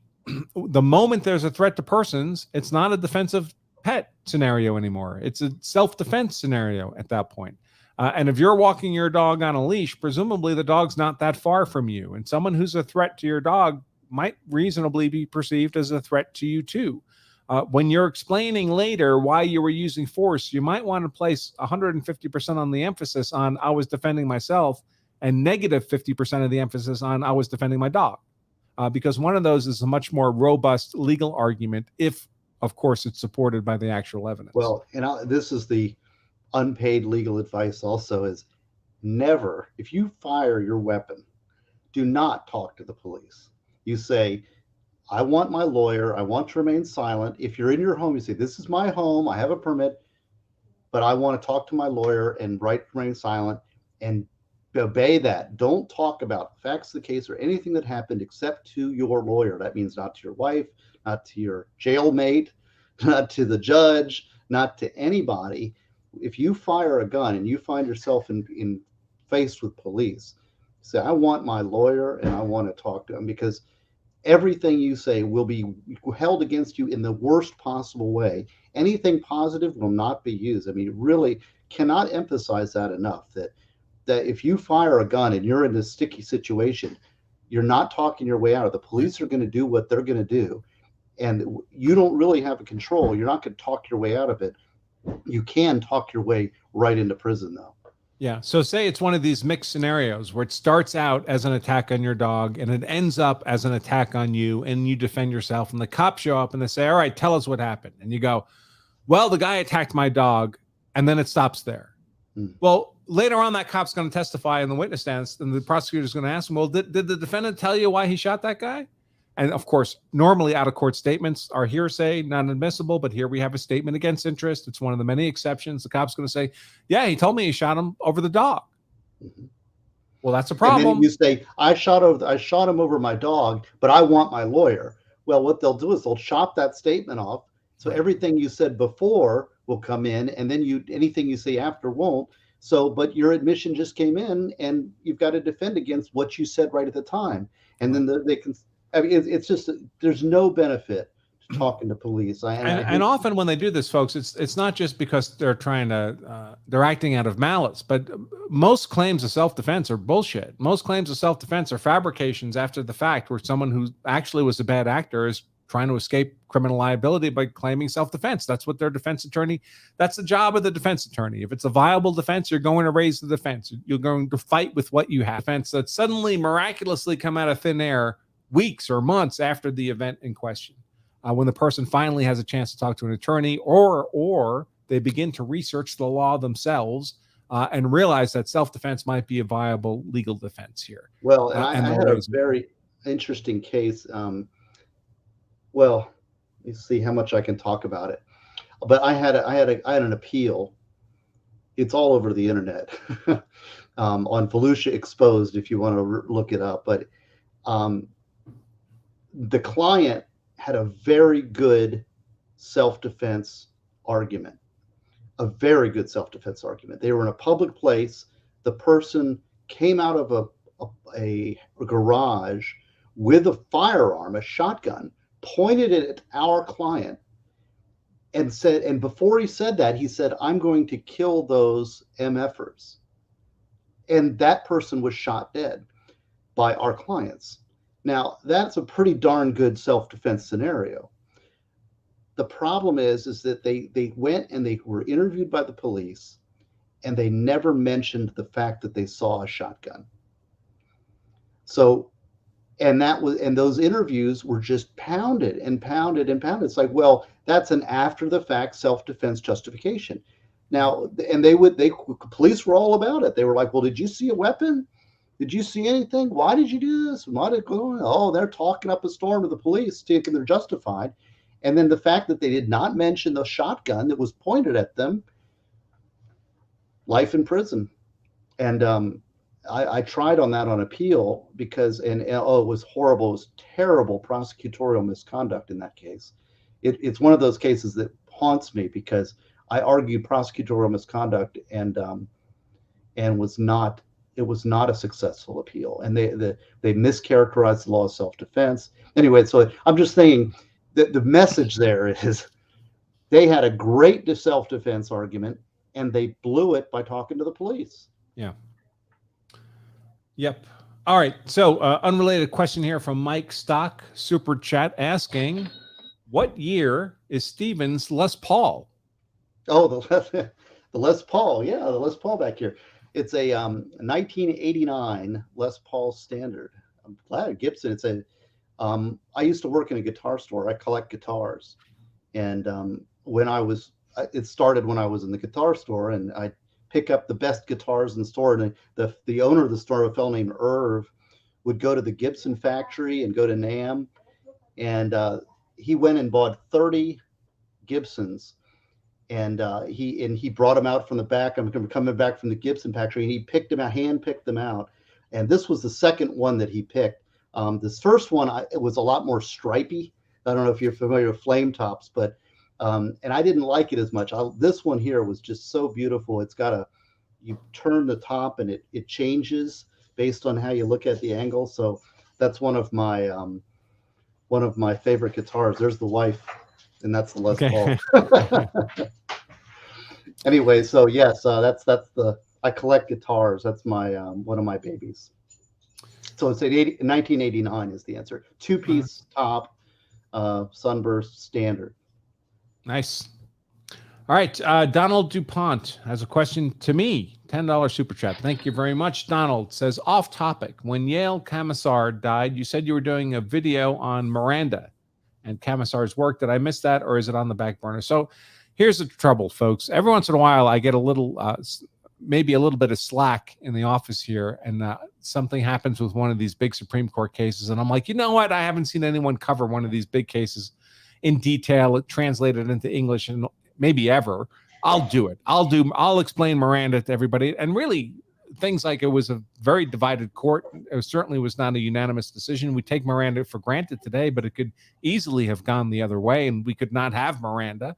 the moment there's a threat to persons, it's not a defensive pet scenario anymore. It's a self-defense scenario at that point. And if you're walking your dog on a leash, presumably the dog's not that far from you. And someone who's a threat to your dog might reasonably be perceived as a threat to you too. When you're explaining later why you were using force, you might want to place 150% on the emphasis on I was defending myself, and negative 50% of the emphasis on I was defending my dog. Because one of those is a much more robust legal argument if, of course, it's supported by the actual evidence. Well, and this is the unpaid legal advice also, is never, if you fire your weapon, do not talk to the police. You say, I want my lawyer, I want to remain silent. If you're in your home, you say, this is my home, I have a permit, but I want to talk to my lawyer and remain silent, and obey that. Don't talk about facts of the case or anything that happened except to your lawyer. That means not to your wife, not to your jailmate, not to the judge, not to anybody. If you fire a gun and you find yourself in faced with police, say, I want my lawyer and I want to talk to him, because everything you say will be held against you in the worst possible way. Anything positive will not be used. I mean, really cannot emphasize that enough, that if you fire a gun and you're in a sticky situation, you're not talking your way out of it. The police are going to do what they're going to do, and you don't really have a control. You're not going to talk your way out of it. You can talk your way right into prison, though. Yeah. So say it's one of these mixed scenarios where it starts out as an attack on your dog and it ends up as an attack on you, and you defend yourself, and the cops show up and they say, all right, tell us what happened. And you go, well, the guy attacked my dog, and then it stops there. Well, later on, that cop's going to testify in the witness stand, and the prosecutor's going to ask him, well, did the defendant tell you why he shot that guy? And of course, normally out-of-court statements are hearsay, not admissible, but here we have a statement against interest. It's one of the many exceptions. The cop's going to say, yeah, he told me he shot him over the dog. Well, that's a problem. And then you say, I shot him over my dog, but I want my lawyer. Well, what they'll do is they'll chop that statement off. So everything you said before will come in, and then anything you say after won't. So, but your admission just came in, and you've got to defend against what you said right at the time. And then they can. I mean, it's just there's no benefit to talking to police. And often when they do this, folks, it's not just because they're trying to they're acting out of malice, but most claims of self-defense are bullshit. Most claims of self-defense are fabrications after the fact, where someone who actually was a bad actor is trying to escape criminal liability by claiming self-defense. That's what their defense attorney, that's the job of the defense attorney. If it's a viable defense, you're going to raise the defense. You're going to fight with what you have. Defense that suddenly miraculously come out of thin air weeks or months after the event in question. When the person finally has a chance to talk to an attorney, or they begin to research the law themselves and realize that self-defense might be a viable legal defense here. Well, I had a very interesting case. Well, let's see how much I can talk about it. But I had an appeal. It's all over the internet on Volusia Exposed, if you want to look it up. But the client had a very good self-defense argument, a very good self-defense argument. They were in a public place. The person came out of a garage with a firearm, a shotgun, pointed it at our client and said, and before he said that, he said, "I'm going to kill those MFers." And that person was shot dead by our clients. Now, that's a pretty darn good self-defense scenario. The problem is that they went and they were interviewed by the police, and they never mentioned the fact that they saw a shotgun. So, and those interviews were just pounded and pounded and pounded. It's like, well, that's an after-the-fact self-defense justification. Now, and police were all about it. They were like, well, did you see a weapon? Did you see anything? Why did you do this? Why did it go on? Oh, they're talking up a storm to the police, thinking they're justified. And then the fact that they did not mention the shotgun that was pointed at them, life in prison. And I tried on that on appeal because, it was horrible. It was terrible prosecutorial misconduct in that case. It's one of those cases that haunts me because I argued prosecutorial misconduct and it was not a successful appeal, and they mischaracterized the law of self-defense. Anyway, so I'm just saying that the message there is they had a great self-defense argument, and they blew it by talking to the police. Yeah. Yep. All right. So unrelated question here from Mike Stock, Super Chat, asking, what year is Stevens Les Paul? Oh, the Les Paul. Yeah, the Les Paul back here. It's a 1989 Les Paul Standard. I'm glad Gibson. I used to work in a guitar store. I collect guitars, and it started when I was in the guitar store, and I pick up the best guitars in the store. And the owner of the store, a fellow named Irv, would go to the Gibson factory and go to NAMM, and he went and bought 30 Gibsons. And he brought them out from the back. I'm coming back from the Gibson factory, and he hand-picked them out. And this was the second one that he picked. This first one, it was a lot more stripy. I don't know if you're familiar with flame tops, but and I didn't like it as much. This one here was just so beautiful. It's got you turn the top, and it changes based on how you look at the angle. So that's one of my favorite guitars. There's the wife. And that's the Les Paul. Anyway, so yes, I collect guitars. That's my one of my babies. So it's 1989 is the answer. 2-piece top, Sunburst Standard. Nice. All right, Donald DuPont has a question to me. $10 super chat. Thank you very much. Donald says, off topic. When Yale Commissar died, you said you were doing a video on Miranda and Commissar's work. Did I miss that, or is it on the back burner? So here's the trouble, folks. Every once in a while, I get a little, maybe a little bit of slack in the office here, and something happens with one of these big Supreme Court cases, and I'm like, you know what? I haven't seen anyone cover one of these big cases in detail, translated into English, and maybe ever. I'll do it. I'll explain Miranda to everybody, and really things like it was a very divided court. It certainly was not a unanimous decision. We take Miranda for granted today, but it could easily have gone the other way, and we could not have Miranda.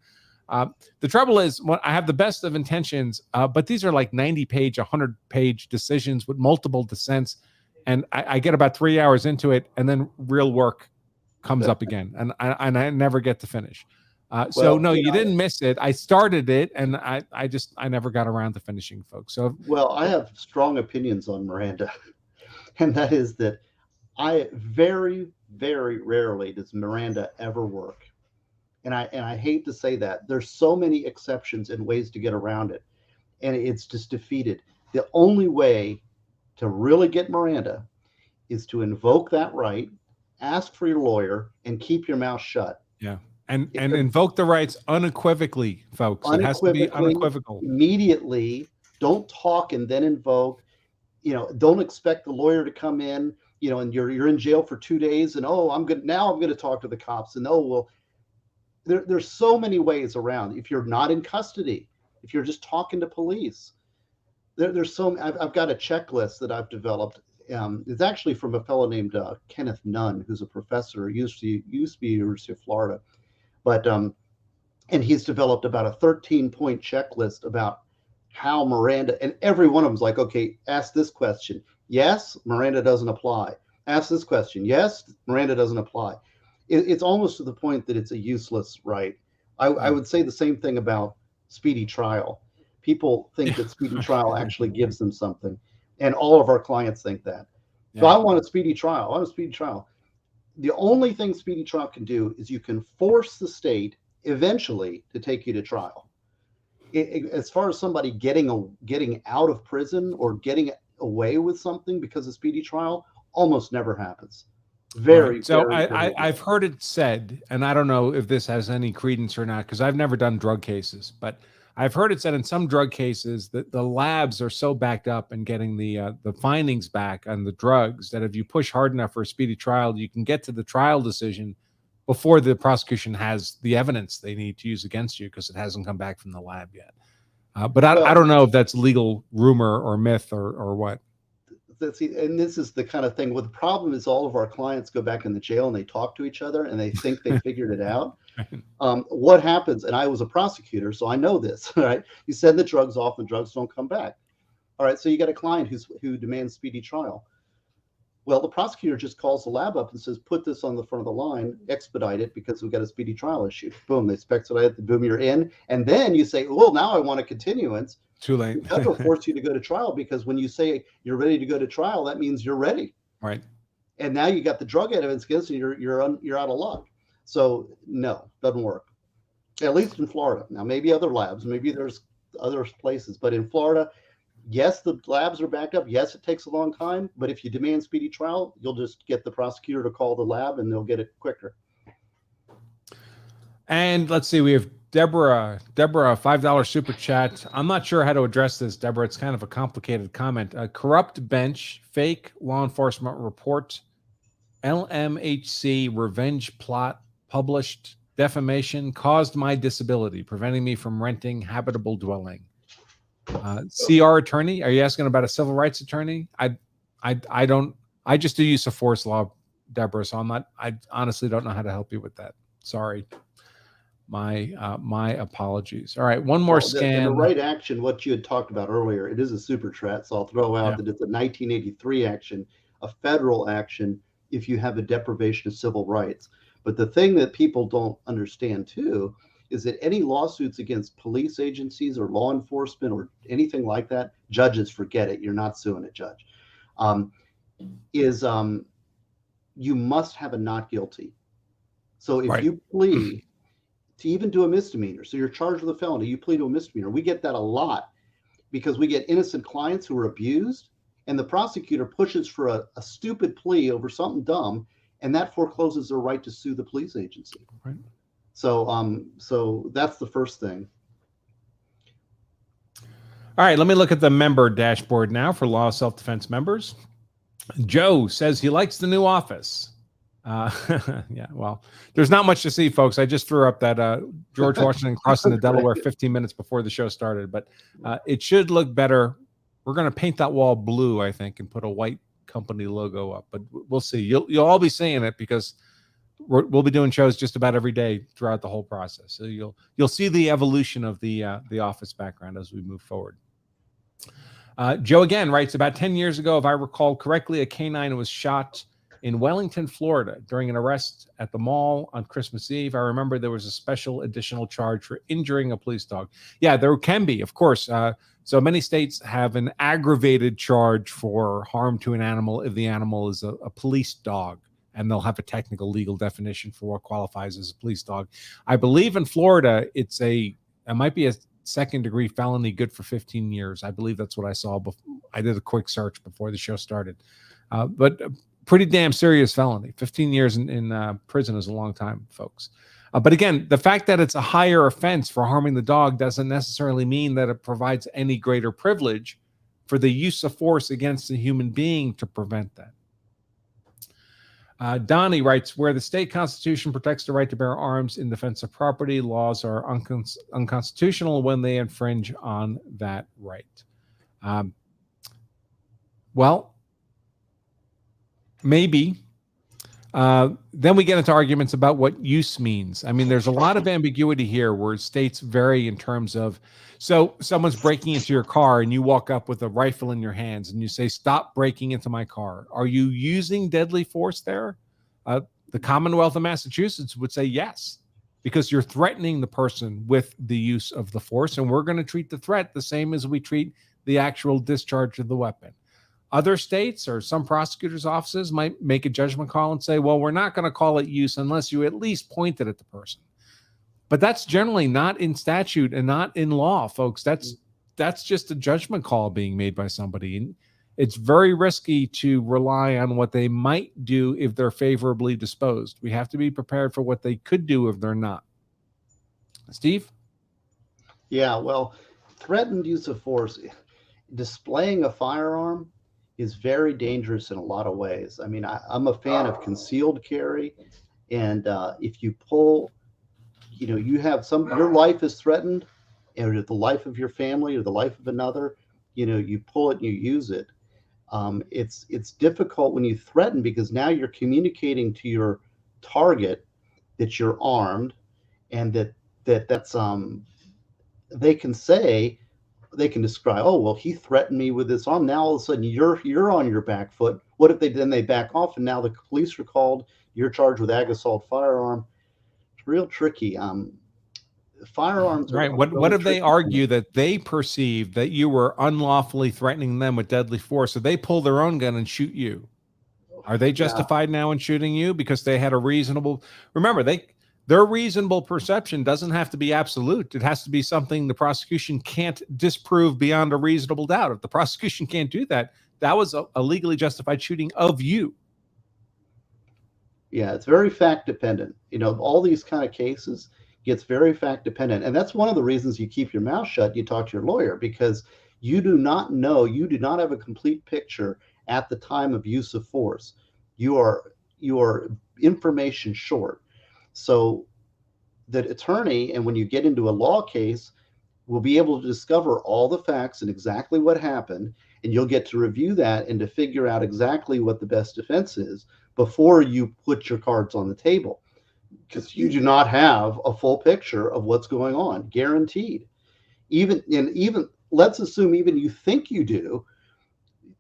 The trouble is, I have the best of intentions, but these are like 90-page, 100-page decisions with multiple dissents, and I get about 3 hours into it, and then real work comes up again, and I never get to finish. So no, you didn't miss it. I started it, and I never got around to finishing, folks. So I have strong opinions on Miranda, and that is that very, very rarely does Miranda ever work. And I hate to say that. There's so many exceptions and ways to get around it, and it's just defeated. The only way to really get Miranda is to invoke that right, ask for your lawyer, and keep your mouth shut. Yeah. And invoke the rights unequivocally, folks. It has to be unequivocal. Immediately. Don't talk and then invoke. Don't expect the lawyer to come in, and you're in jail for 2 days, and I'm going to talk to the cops, and there's so many ways around. If you're not in custody, if you're just talking to police, there's I've got a checklist that I've developed. It's actually from a fellow named Kenneth Nunn, who's a professor, used to be University of Florida. But and he's developed about a 13-point checklist about how Miranda, and every one of them's like, okay, ask this question. Yes, Miranda doesn't apply. Ask this question. Yes, Miranda doesn't apply. It's almost to the point that it's a useless right. I would say the same thing about speedy trial. People think that speedy trial actually gives them something, and all of our clients think that. So I want a speedy trial. I want a speedy trial. The only thing speedy trial can do is you can force the state eventually to take you to trial. As far as somebody getting out of prison or getting away with something because of speedy trial, almost never happens. So I've heard it said, and I don't know if this has any credence or not, because I've never done drug cases, but I've heard it said in some drug cases that the labs are so backed up in getting the findings back on the drugs that if you push hard enough for a speedy trial, you can get to the trial decision before the prosecution has the evidence they need to use against you because it hasn't come back from the lab yet. But I don't know if that's legal rumor or myth or what. And this is the kind of thing. Well, the problem is all of our clients go back in the jail and they talk to each other and they think they figured it out. What happens, and I was a prosecutor, so I know this, right? You send the drugs off and drugs don't come back. All right, so you got a client who demands speedy trial. Well, the prosecutor just calls the lab up and says, put this on the front of the line, expedite it because we've got a speedy trial issue. Boom, they expedite it, boom, you're in. And then you say, well, now I want a continuance. Too late. The judge will force you to go to trial because when you say you're ready to go to trial, that means you're ready. Right. And now you got the drug evidence against you, you're out of luck. So no, doesn't work. At least in Florida. Now maybe other labs, maybe there's other places, but in Florida, yes, the labs are backed up. Yes, it takes a long time, but if you demand speedy trial, you'll just get the prosecutor to call the lab and they'll get it quicker. And let's see, we have Deborah, $5 super chat. I'm not sure how to address this, Deborah. It's kind of a complicated comment. A corrupt bench, fake law enforcement report, LMHC revenge plot, published defamation, caused my disability, preventing me from renting habitable dwelling. CR attorney, are you asking about a civil rights attorney? I just do use of force law, Deborah, so I honestly don't know how to help you with that. Sorry. My apologies. All right, one more scan. The right action, what you had talked about earlier, it is a super chat, so I'll throw out that it's a 1983 action, a federal action if you have a deprivation of civil rights. But the thing that people don't understand too is that any lawsuits against police agencies or law enforcement or anything like that, judges forget it. You're not suing a judge. You must have a not guilty. So if you plead to even do a misdemeanor, so you're charged with a felony, you plead to a misdemeanor. We get that a lot because we get innocent clients who are abused, and the prosecutor pushes for a stupid plea over something dumb, and that forecloses their right to sue the police agency. Right. So that's the first thing. All right, let me look at the member dashboard now for Law Self-Defense members. Joe says he likes the new office. Yeah, well, there's not much to see, folks. I just threw up that George Washington crossing the Delaware 15 minutes before the show started, but it should look better. We're going to paint that wall blue, I think, and put a white company logo up, but we'll see. You'll all be seeing it because we'll be doing shows just about every day throughout the whole process. So you'll see the evolution of the office background as we move forward. Joe again writes, about 10 years ago, if I recall correctly, a canine was shot in Wellington, Florida during an arrest at the mall on Christmas Eve. I remember there was a special additional charge for injuring a police dog. Yeah, there can be, of course. So many states have an aggravated charge for harm to an animal if the animal is a police dog, and they'll have a technical legal definition for what qualifies as a police dog. I believe in Florida, it might be a second-degree felony, good for 15 years. I believe that's what I saw. I did a quick search before the show started. But pretty damn serious felony. 15 years in prison is a long time, folks. But again, the fact that it's a higher offense for harming the dog doesn't necessarily mean that it provides any greater privilege for the use of force against a human being to prevent that. Donnie writes, where the state constitution protects the right to bear arms in defense of property, laws are unconstitutional when they infringe on that right. Well, maybe. Then we get into arguments about what use means. I mean, there's a lot of ambiguity here where states vary in terms of, so someone's breaking into your car and you walk up with a rifle in your hands and you say, stop breaking into my car. Are you using deadly force there? The Commonwealth of Massachusetts would say yes, because you're threatening the person with the use of the force, and we're going to treat the threat the same as we treat the actual discharge of the weapon. Other states or some prosecutors' offices might make a judgment call and say, well, we're not going to call it use unless you at least pointed at the person. But that's generally not in statute and not in law, folks. That's just a judgment call being made by somebody. And it's very risky to rely on what they might do if they're favorably disposed. We have to be prepared for what they could do if they're not. Steve? Yeah, well, threatened use of force, displaying a firearm is very dangerous in a lot of ways. I mean, I'm a fan of concealed carry, and if you pull, you have your life is threatened, or the life of your family or the life of another, you pull it and you use it. It's difficult when you threaten, because now you're communicating to your target that you're armed, and that's they can describe, oh, well, he threatened me with this arm. Now all of a sudden you're on your back foot. What if they back off and now the police are called? You're charged with ag assault firearm. It's real tricky. Firearms. Right. What if they argue that they perceive that you were unlawfully threatening them with deadly force, so they pull their own gun and shoot you? Are they justified now in shooting you because they had a reasonable? Remember, their reasonable perception doesn't have to be absolute. It has to be something the prosecution can't disprove beyond a reasonable doubt. If the prosecution can't do that, that was a legally justified shooting of you. Yeah, it's very fact dependent. All these kind of cases gets very fact dependent. And that's one of the reasons you keep your mouth shut. You talk to your lawyer, because you do not have a complete picture at the time of use of force. You are information short. So the attorney, and when you get into a law case, will be able to discover all the facts and exactly what happened, and you'll get to review that and to figure out exactly what the best defense is before you put your cards on the table, because you do not have a full picture of what's going on, guaranteed. Even let's assume even you think you do,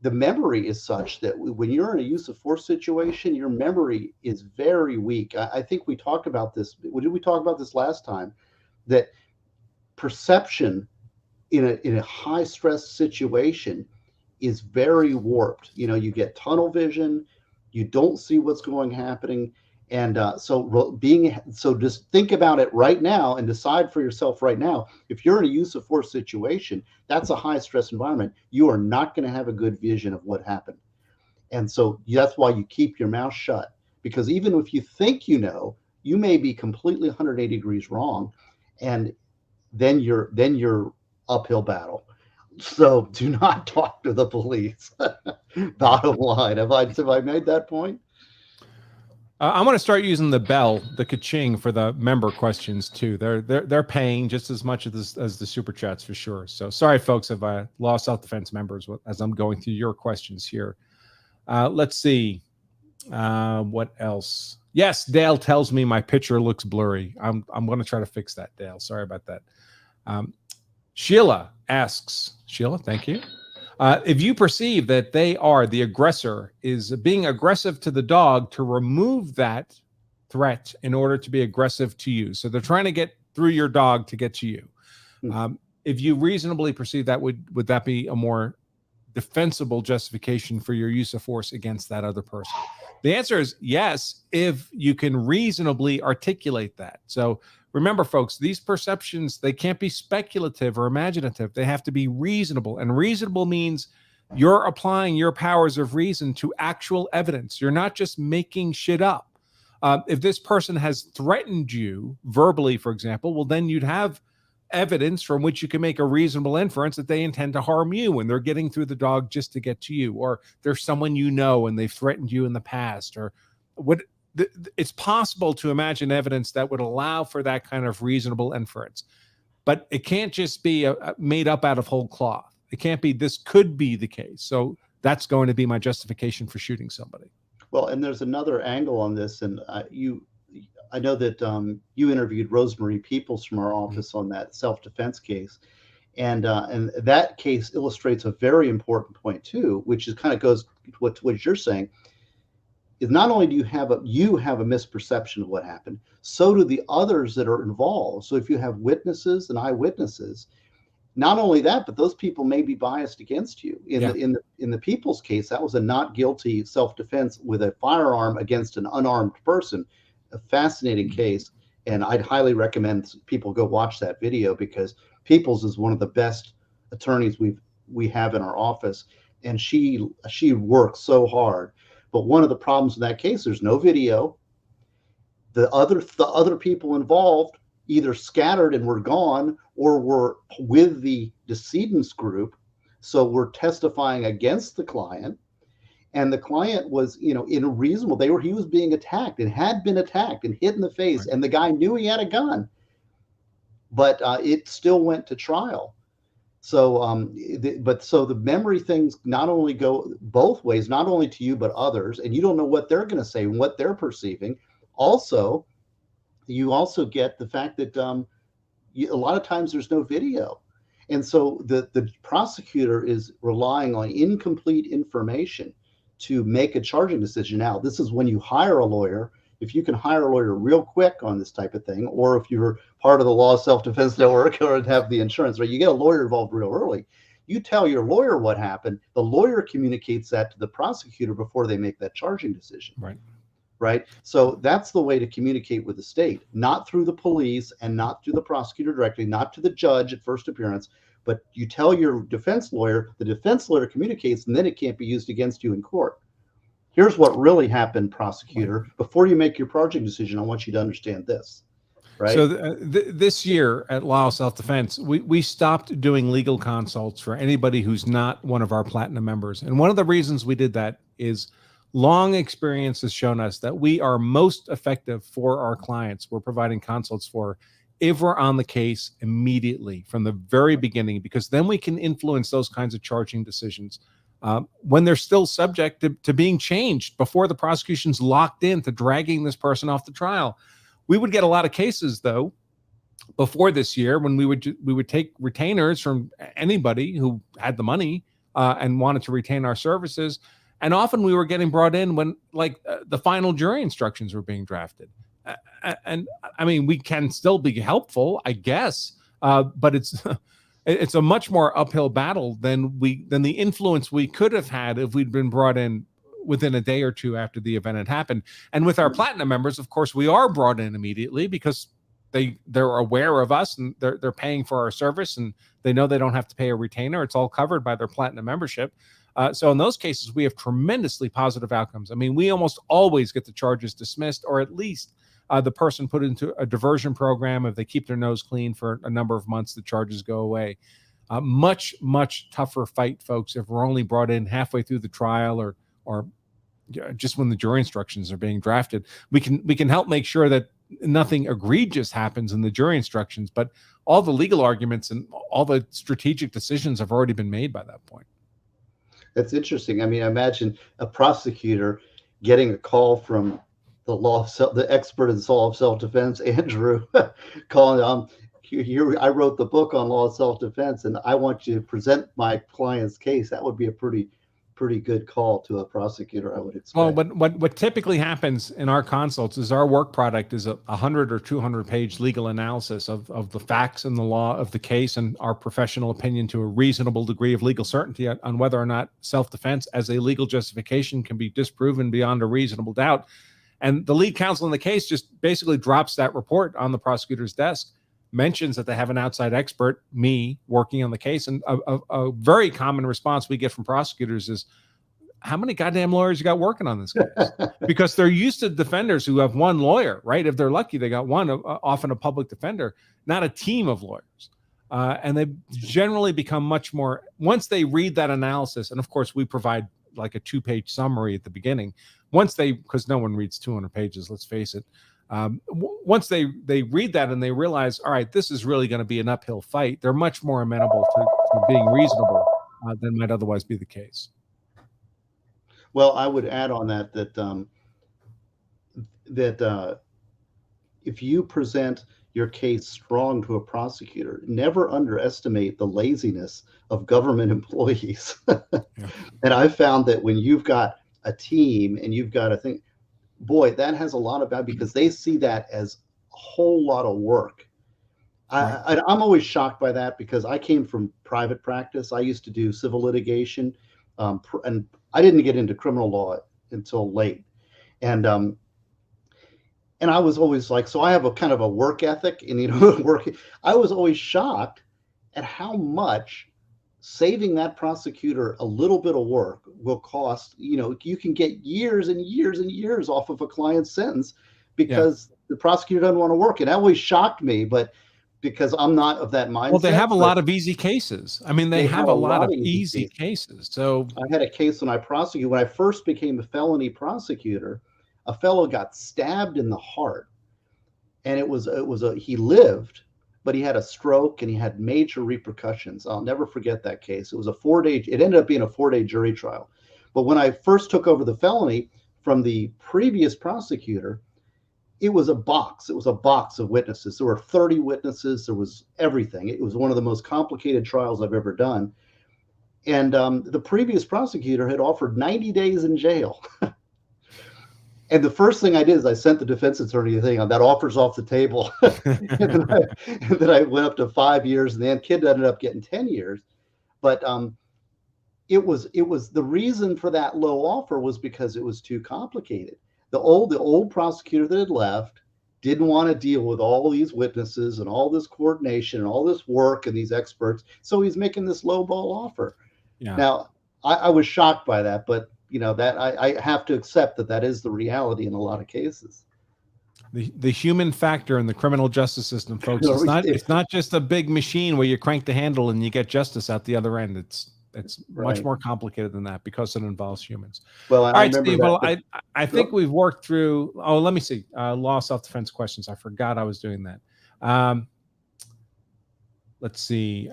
the memory is such that when you're in a use of force situation, your memory is very weak. I think we talked about this. Did we talk about this last time? That perception in a high stress situation is very warped. You get tunnel vision. You don't see what's happening. And so just think about it right now and decide for yourself right now. If you're in a use of force situation, that's a high stress environment. You are not going to have a good vision of what happened. And so that's why you keep your mouth shut, because even if you think you may be completely 180 degrees wrong. And then you're uphill battle. So do not talk to the police. Bottom line. Have I made that point? I'm going to start using the bell, the ka-ching, for the member questions too. They're paying just as much as the super chats for sure. So sorry, folks, if I lost self-defense members as I'm going through your questions here. Let's see. What else? Yes, Dale tells me my picture looks blurry. I'm going to try to fix that, Dale. Sorry about that. Sheila asks, Sheila, thank you. If you perceive that they are the aggressor is being aggressive to the dog, to remove that threat in order to be aggressive to you. So they're trying to get through your dog to get to you. If you reasonably perceive that, would that be a more defensible justification for your use of force against that other person? The answer is yes, if you can reasonably articulate that. So remember, folks, these perceptions, they can't be speculative or imaginative. They have to be reasonable. And reasonable means you're applying your powers of reason to actual evidence. You're not just making shit up. If this person has threatened you verbally, for example, well, then you'd have evidence from which you can make a reasonable inference that they intend to harm you and they're getting through the dog just to get to you, or there's someone you know and they've threatened you in the past, or what. It's possible to imagine evidence that would allow for that kind of reasonable inference, but it can't just be made up out of whole cloth. It can't be, this could be the case. So that's going to be my justification for shooting somebody. Well, and there's another angle on this, and I know that you interviewed Rosemary Peoples from our office on that self-defense case, and that case illustrates a very important point too, which is kind of goes what you're saying. Is not only do you have a misperception of what happened, so do the others that are involved. So if you have witnesses and eyewitnesses, not only that, but those people may be biased against you. In the People's case, that was a not guilty self-defense with a firearm against an unarmed person. A fascinating case, and I'd highly recommend people go watch that video, because Peoples is one of the best attorneys we have in our office, and she works so hard. But one of the problems in that case, there's no video. The other people involved either scattered and were gone, or were with the decedent's group, so we're testifying against the client. And the client was, in a reasonable, he was being attacked and had been attacked and hit in the face. Right. And the guy knew he had a gun, but it still went to trial. So, so the memory things not only go both ways, not only to you, but others, and you don't know what they're going to say and what they're perceiving. Also, you also get the fact that a lot of times there's no video. And so the prosecutor is relying on incomplete information to make a charging decision. Now, this is when you hire a lawyer. If you can hire a lawyer real quick on this type of thing, or if you're part of the Law Self-Defense Network or have the insurance, right, you get a lawyer involved real early. You tell your lawyer what happened. The lawyer communicates that to the prosecutor before they make that charging decision. Right. So that's the way to communicate with the state, not through the police and not through the prosecutor directly, not to the judge at first appearance, but you tell your defense lawyer, the defense lawyer communicates, and then it can't be used against you in court. Here's what really happened, prosecutor. Before you make your charging decision, I want you to understand this. Right. So this year at Law Self-Defense, we stopped doing legal consults for anybody who's not one of our platinum members. And one of the reasons we did that is long experience has shown us that we are most effective for our clients. We're providing consults for if we're on the case immediately from the very beginning, because then we can influence those kinds of charging decisions when they're still subject to being changed before the prosecution's locked into dragging this person off the trial. We would get a lot of cases, though, before this year when we would take retainers from anybody who had the money and wanted to retain our services. And often we were getting brought in when the final jury instructions were being drafted. And I mean, we can still be helpful, I guess, but it's a much more uphill battle than the influence we could have had if we'd been brought in within a day or two after the event had happened. And with our platinum members, of course, we are brought in immediately because they're aware of us and they're paying for our service, and they know they don't have to pay a retainer. It's all covered by their platinum membership. So in those cases, we have tremendously positive outcomes. I mean, we almost always get the charges dismissed, or at least the person put into a diversion program. If they keep their nose clean for a number of months, the charges go away. Much, much tougher fight, folks, if we're only brought in halfway through the trial or just when the jury instructions are being drafted. We can help make sure that nothing egregious happens in the jury instructions, but all the legal arguments and all the strategic decisions have already been made by that point. That's interesting. I mean, I imagine a prosecutor getting a call from the expert in law of self-defense, Andrew, calling, here, I wrote the book on law of self-defense, and I want you to present my client's case. That would be a pretty good call to a prosecutor, I would expect. Well, what typically happens in our consults is our work product is a 100 or 200 page legal analysis of the facts and the law of the case and our professional opinion to a reasonable degree of legal certainty on whether or not self-defense as a legal justification can be disproven beyond a reasonable doubt. And the lead counsel in the case just basically drops that report on the prosecutor's desk, mentions that they have an outside expert, me, working on the case. And a very common response we get from prosecutors is, how many goddamn lawyers you got working on this case? Because they're used to defenders who have one lawyer, right? If they're lucky, they got one, often a public defender, not a team of lawyers. And they generally become much more, once they read that analysis, and of course we provide like a 2-page summary at the beginning, because no one reads 200 pages, let's face it. Once they read that and they realize, all right, this is really going to be an uphill fight, they're much more amenable to being reasonable than might otherwise be the case. Well, I would add on that if you present your case strong to a prosecutor, never underestimate the laziness of government employees. Yeah. And I found that when you've got a team and you've got a thing, boy, that has a lot of value because they see that as a whole lot of work. Right. I'm always shocked by that because I came from private practice. I used to do civil litigation, and I didn't get into criminal law until late. And I was always like, so I have a kind of a work ethic, and I was always shocked at how much saving that prosecutor a little bit of work will cost. You can get years and years and years off of a client's sentence because the prosecutor doesn't want to work. And that always shocked me, but because I'm not of that mindset. Well, they have a lot of easy cases. I mean, they have a lot of easy cases. So I had a case when I first became a felony prosecutor, a fellow got stabbed in the heart, and he lived, but he had a stroke and he had major repercussions. I'll never forget that case. It ended up being a 4-day jury trial. But when I first took over the felony from the previous prosecutor, it was a box. It was a box of witnesses. There were 30 witnesses. There was everything. It was one of the most complicated trials I've ever done. And the previous prosecutor had offered 90 days in jail. And the first thing I did is I sent the defense attorney a thing on that offer's off the table. and then I went up to 5 years, and the kid ended up getting 10 years. But it was the reason for that low offer was because it was too complicated. The old prosecutor that had left didn't want to deal with all these witnesses and all this coordination and all this work and these experts. So he's making this lowball offer. Yeah. Now, I was shocked by that, but that I have to accept that is the reality in a lot of cases. The human factor in the criminal justice system, folks, it's not just a big machine where you crank the handle and you get justice out the other end. It's much more complicated than that because it involves humans. Well, all right, Steve. Well, I think we've worked through. Oh, let me see. Law self-defense questions. I forgot I was doing that. Let's see.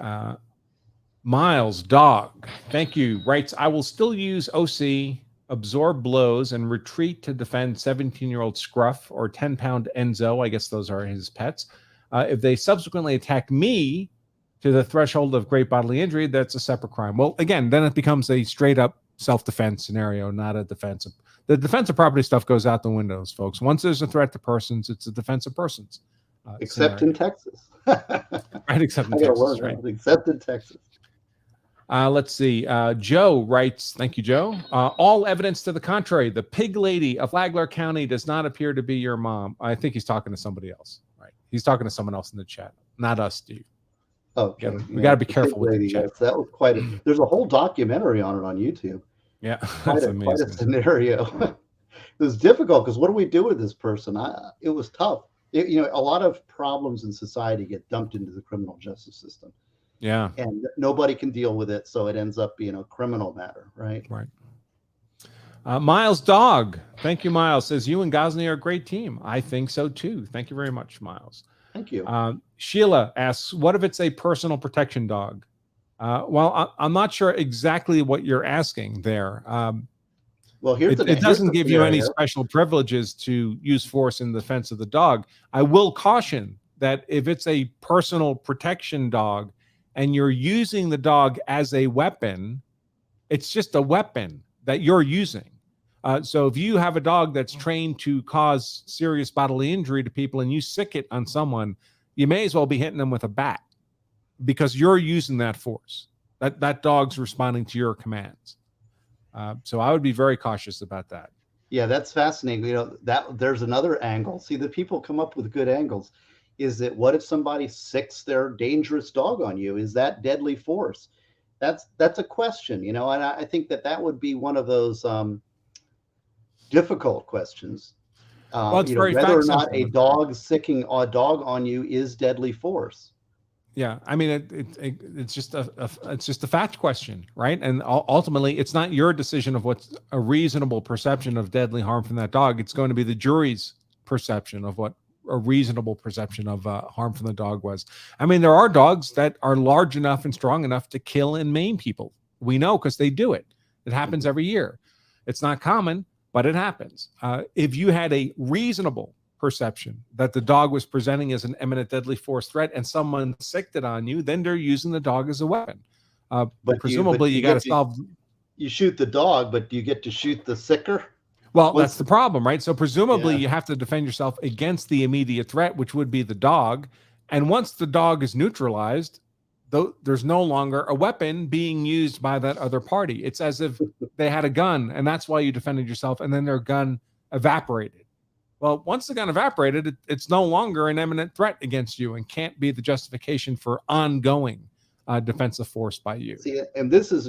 Miles Dog, thank you. Writes, I will still use OC, absorb blows, and retreat to defend 17-year-old Scruff or 10-pound Enzo. I guess those are his pets. If they subsequently attack me to the threshold of great bodily injury, that's a separate crime. Well, again, then it becomes a straight-up self-defense scenario, not a defensive. The defensive property stuff goes out the windows, folks. Once there's a threat to persons, it's a defense of persons. Except in Texas. Right, except in Texas. Right. Except in Texas. Let's see. Joe writes, thank you, Joe. All evidence to the contrary. The pig lady of Flagler County does not appear to be your mom. I think he's talking to somebody else. Right. He's talking to someone else in the chat, not us, Steve. Okay. We got to be careful with the chat. That was there's a whole documentary on it on YouTube. Yeah. Quite a scenario. It was difficult because what do we do with this person? It was tough. A lot of problems in society get dumped into the criminal justice system. Yeah. And nobody can deal with it. So it ends up being a criminal matter. Right. Right. Miles Dog. Thank you, Miles. Says you and Gosney are a great team. I think so, too. Thank you very much, Miles. Thank you. Sheila asks, what if it's a personal protection dog? Well, I'm not sure exactly what you're asking there. Well, here's It doesn't the give you any scenario. special privileges to use force in defense of the dog. I will caution that if it's a personal protection dog and you're using the dog as a weapon, it's just a weapon that you're using. So if you have a dog that's trained to cause serious bodily injury to people and you sick it on someone, you may as well be hitting them with a bat because you're using that force. That dog's responding to your commands. So I would be very cautious about that. Yeah, that's fascinating. You know, that there's another angle. See, the people come up with good angles. Is that what if somebody sicks their dangerous dog on you? Is that deadly force? That's a question, you know, and I think that would be one of those difficult questions. Well, it's You know, very whether or fact not a sensitive. dog sicking a dog on you is deadly force. Yeah, I mean, it's just a fact question, right? And ultimately, it's not your decision of what's a reasonable perception of deadly harm from that dog. It's going to be the jury's perception of what a reasonable perception of harm from the dog was. I mean, there are dogs that are large enough and strong enough to kill and maim people. We know because they do it. It happens every year. It's not common, but it happens. If you had a reasonable perception that the dog was presenting as an imminent deadly force threat and someone sicked it on you, then they're using the dog as a weapon. But Presumably, you got to solve. You shoot the dog, but do you get to shoot the sicker? Well, that's the problem, right? So presumably, Yeah. you have to defend yourself against the immediate threat, which would be the dog. And once the dog is neutralized, there's no longer a weapon being used by that other party. It's as if they had a gun, and that's why you defended yourself, and then their gun evaporated. Well, once the gun evaporated, it's no longer an imminent threat against you and can't be the justification for ongoing defensive force by you. See, and this is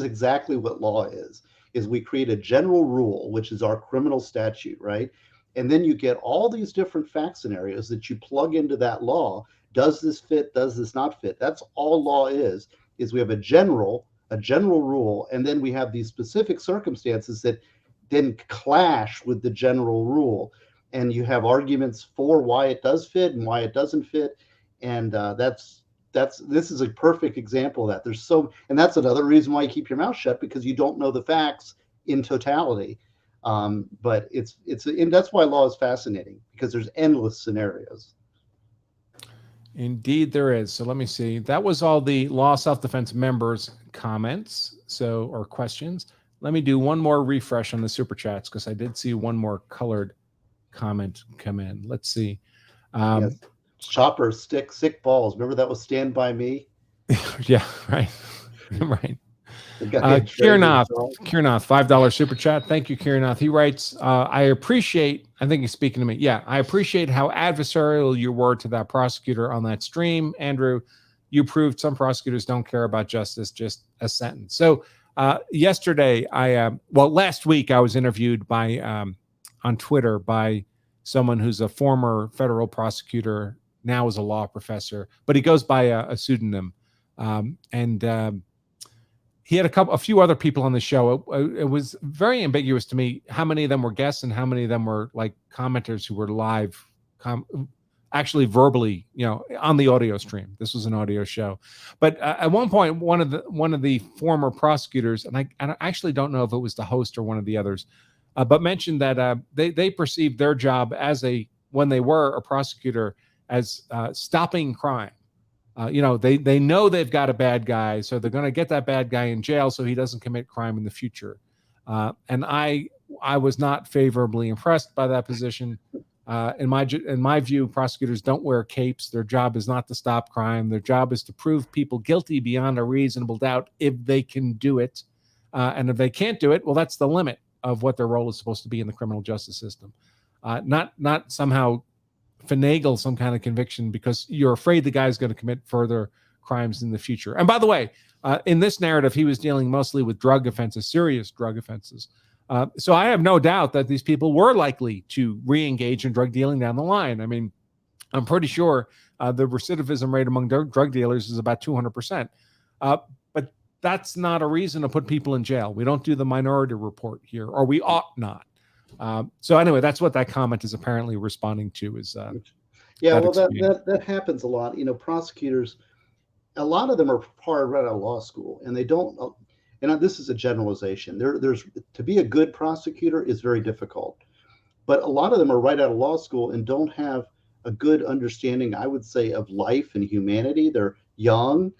exactly what law is we create a general rule, which is our criminal statute, right? And then you get all these different fact scenarios that you plug into that law. Does this fit? Does this not fit? That's all law is we have a general rule, and then we have these specific circumstances that then clash with the general rule. And you have arguments for why it does fit and why it doesn't fit. And this is a perfect example of that. And that's another reason why you keep your mouth shut, because you don't know the facts in totality. But and that's why law is fascinating, because there's endless scenarios. Indeed, there is. So let me see. That was all the Law Self-Defense members' comments, or questions. Let me do one more refresh on the super chats, because I did see one more colored comment come in. Let's see. Yes. Chopper sick balls. Remember that was Stand By Me? Yeah, right. Right. Kirnath, $5 super chat. Thank you, Kirnath. He writes, I think he's speaking to me. Yeah, I appreciate how adversarial you were to that prosecutor on that stream. Andrew, you proved some prosecutors don't care about justice, just a sentence. So yesterday, last week, I was interviewed on Twitter by someone who's a former federal prosecutor, now is a law professor, but he goes by a pseudonym. He had a few other people on the show. It was very ambiguous to me how many of them were guests and how many of them were like commenters who were live, actually verbally, on the audio stream. This was an audio show. But at one point, one of the former prosecutors, and I actually don't know if it was the host or one of the others, but mentioned that they perceived their job when they were a prosecutor as stopping crime. They know they've got a bad guy, so they're going to get that bad guy in jail so he doesn't commit crime in the future. And I was not favorably impressed by that position. In my view, prosecutors don't wear capes. Their job is not to stop crime. Their job is to prove people guilty beyond a reasonable doubt if they can do it. And if they can't do it, well, that's the limit of what their role is supposed to be in the criminal justice system. Not somehow finagle some kind of conviction because you're afraid the guy's going to commit further crimes in the future. And by the way, in this narrative, he was dealing mostly with drug offenses, serious drug offenses. So I have no doubt that these people were likely to re-engage in drug dealing down the line. I mean, I'm pretty sure the recidivism rate among drug dealers is about 200%. But that's not a reason to put people in jail. We don't do the minority report here, or we ought not. So anyway, that's what that comment is apparently responding to. That happens a lot. Prosecutors, a lot of them are hard right out of law school, and they don't. and this is a generalization. There's to be a good prosecutor is very difficult, but a lot of them are right out of law school and don't have a good understanding, I would say, of life and humanity. They're young,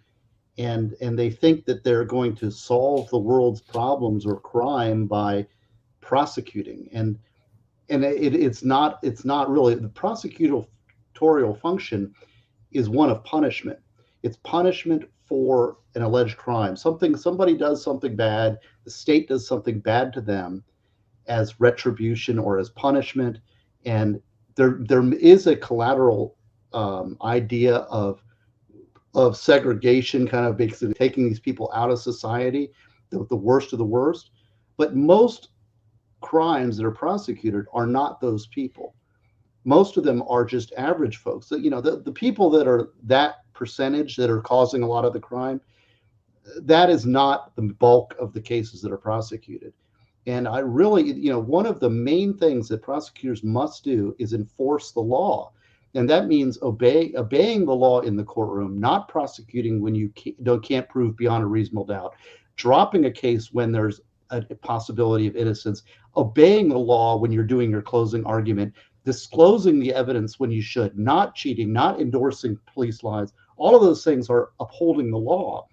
and they think that they're going to solve the world's problems or crime by prosecuting, and it's not really. The prosecutorial function is one of punishment. It's punishment for an alleged crime. Somebody does something bad, the state does something bad to them as retribution or as punishment, and there is a collateral idea of segregation, kind of basically taking these people out of society, the worst of the worst. But most crimes that are prosecuted are not those people. Most of them are just average folks. You know, the people that are that percentage that are causing a lot of the crime, that is not the bulk of the cases that are prosecuted. And I really, you know, one of the main things that prosecutors must do is enforce the law. And that means obeying the law in the courtroom, not prosecuting when you can't prove beyond a reasonable doubt, dropping a case when there's a possibility of innocence, obeying the law when you're doing your closing argument, disclosing the evidence when you should, not cheating, not endorsing police lies. All of those things are upholding the law.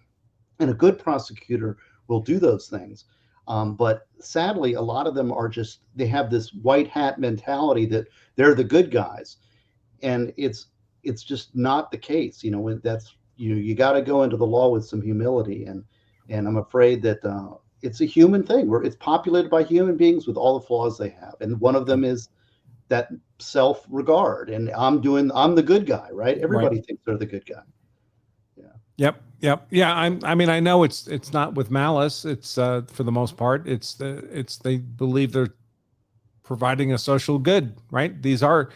And a good prosecutor will do those things. But sadly, a lot of them are just, they have this white hat mentality that they're the good guys. And it's just not the case. You know, that's, you got to go into the law with some humility. And I'm afraid that it's a human thing where it's populated by human beings with all the flaws they have. And one of them is that self-regard. And I'm the good guy, right? Everybody thinks they're the good guy. Yep. Yeah. I mean, I know it's not with malice. It's for the most part, they believe they're providing a social good, right? These are,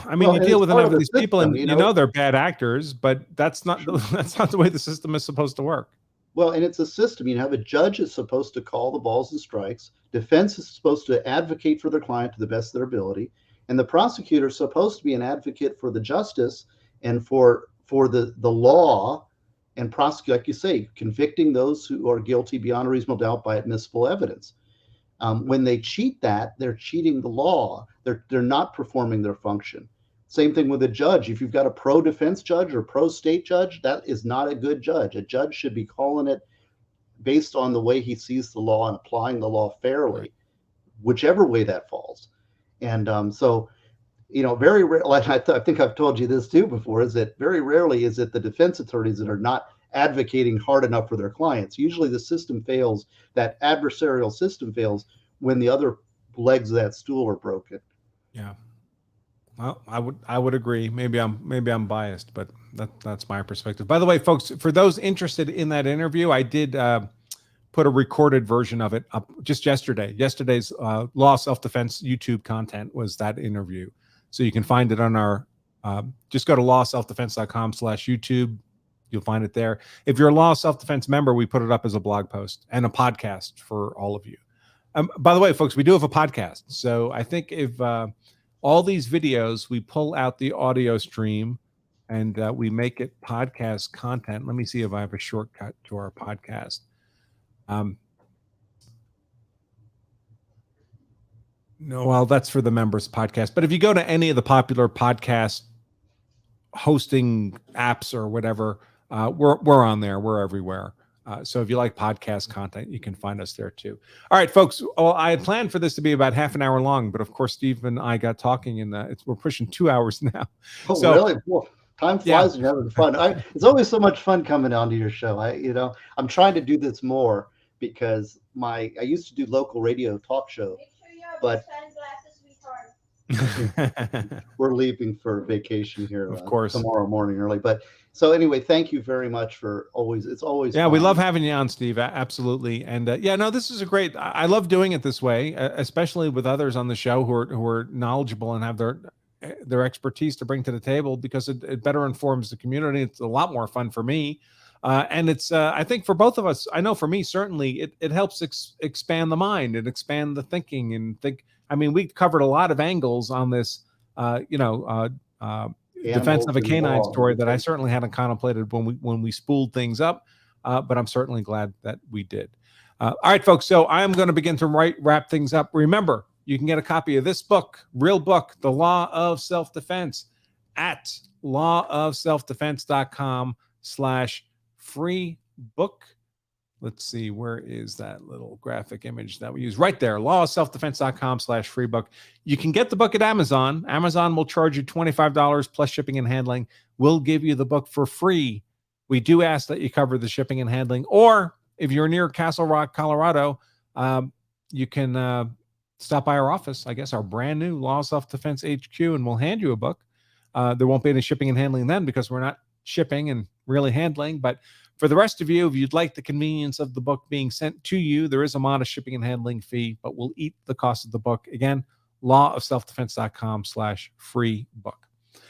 I mean, you deal with enough of these people and you know they're bad actors, but that's not the way the system is supposed to work. Well, and it's a system. You have a judge is supposed to call the balls and strikes. Defense is supposed to advocate for their client to the best of their ability. And the prosecutor is supposed to be an advocate for the justice and for the law, and prosecute, like you say, convicting those who are guilty beyond a reasonable doubt by admissible evidence. When they cheat that, they're cheating the law. They're not performing their function. Same thing with a judge. If you've got a pro-defense judge or pro-state judge, that is not a good judge. A judge should be calling it based on the way he sees the law and applying the law fairly, whichever way that falls. And so, you know, very rare, like I think I've told you this too before, is that very rarely is it the defense attorneys that are not advocating hard enough for their clients. Usually the system fails, that adversarial system fails when the other legs of that stool are broken. Yeah. Well, I would agree. Maybe I'm biased, but that's my perspective. By the way, folks, for those interested in that interview, I did put a recorded version of it up just yesterday. Yesterday's law self-defense YouTube content was that interview. So you can find it on our, just go to lawselfdefense.com/YouTube. You'll find it there. If you're a law self-defense member, we put it up as a blog post and a podcast for all of you. By the way, folks, we do have a podcast. So I think if all these videos, we pull out the audio stream and we make it podcast content. Let me see if I have a shortcut to our podcast. No, well, that's for the members podcast. But if you go to any of the popular podcast hosting apps or whatever, we're on there. We're everywhere. So if you like podcast content, you can find us there too. All right, folks. Well, I had planned for this to be about half an hour long, but of course, Steve and I got talking, and we're pushing 2 hours now. Oh, so, really? Well, time flies when you're having fun. It's always so much fun coming onto your show. I'm trying to do this more because I used to do local radio talk show, but we're leaving for vacation here, of course, tomorrow morning early. But so anyway, thank you very much for always. It's always fun. We love having you on, Steve. Absolutely, and this is a great. I love doing it this way, especially with others on the show who are knowledgeable and have their expertise to bring to the table, because it better informs the community. It's a lot more fun for me, and it's I think for both of us. I know for me certainly it helps expand the mind and expand the thinking and think. I mean, we covered a lot of angles on this, defense of a canine story that I certainly hadn't contemplated when we spooled things up. but I'm certainly glad that we did. All right, folks. So I am going to begin to wrap things up. Remember, you can get a copy of this book, real book, The Law of Self-Defense, at lawofselfdefense.com/free book. Let's see, where is that little graphic image that we use? Right there, lawofselfdefense.com/free book. You can get the book at Amazon. Amazon will charge you $25 plus shipping and handling. We'll give you the book for free. We do ask that you cover the shipping and handling. Or if you're near Castle Rock, Colorado, you can stop by our office, I guess, our brand new Law of Self-Defense HQ, and we'll hand you a book. There won't be any shipping and handling then because we're not shipping and really handling. But for the rest of you, if you'd like the convenience of the book being sent to you, there is a modest shipping and handling fee, but we'll eat the cost of the book. Again, lawofselfdefense.com/free book.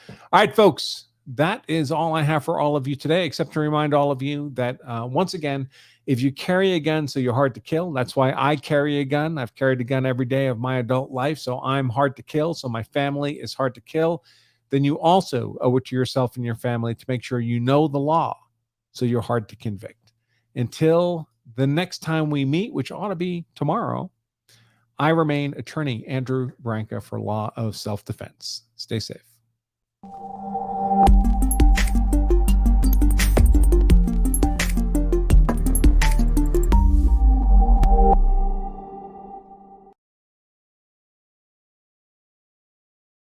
All right, folks, that is all I have for all of you today, except to remind all of you that once again, if you carry a gun, so you're hard to kill. That's why I carry a gun. I've carried a gun every day of my adult life, so I'm hard to kill. So my family is hard to kill. Then you also owe it to yourself and your family to make sure you know the law, so you're hard to convict. Until the next time we meet, which ought to be tomorrow, I remain Attorney Andrew Branca for Law of Self-Defense. Stay safe.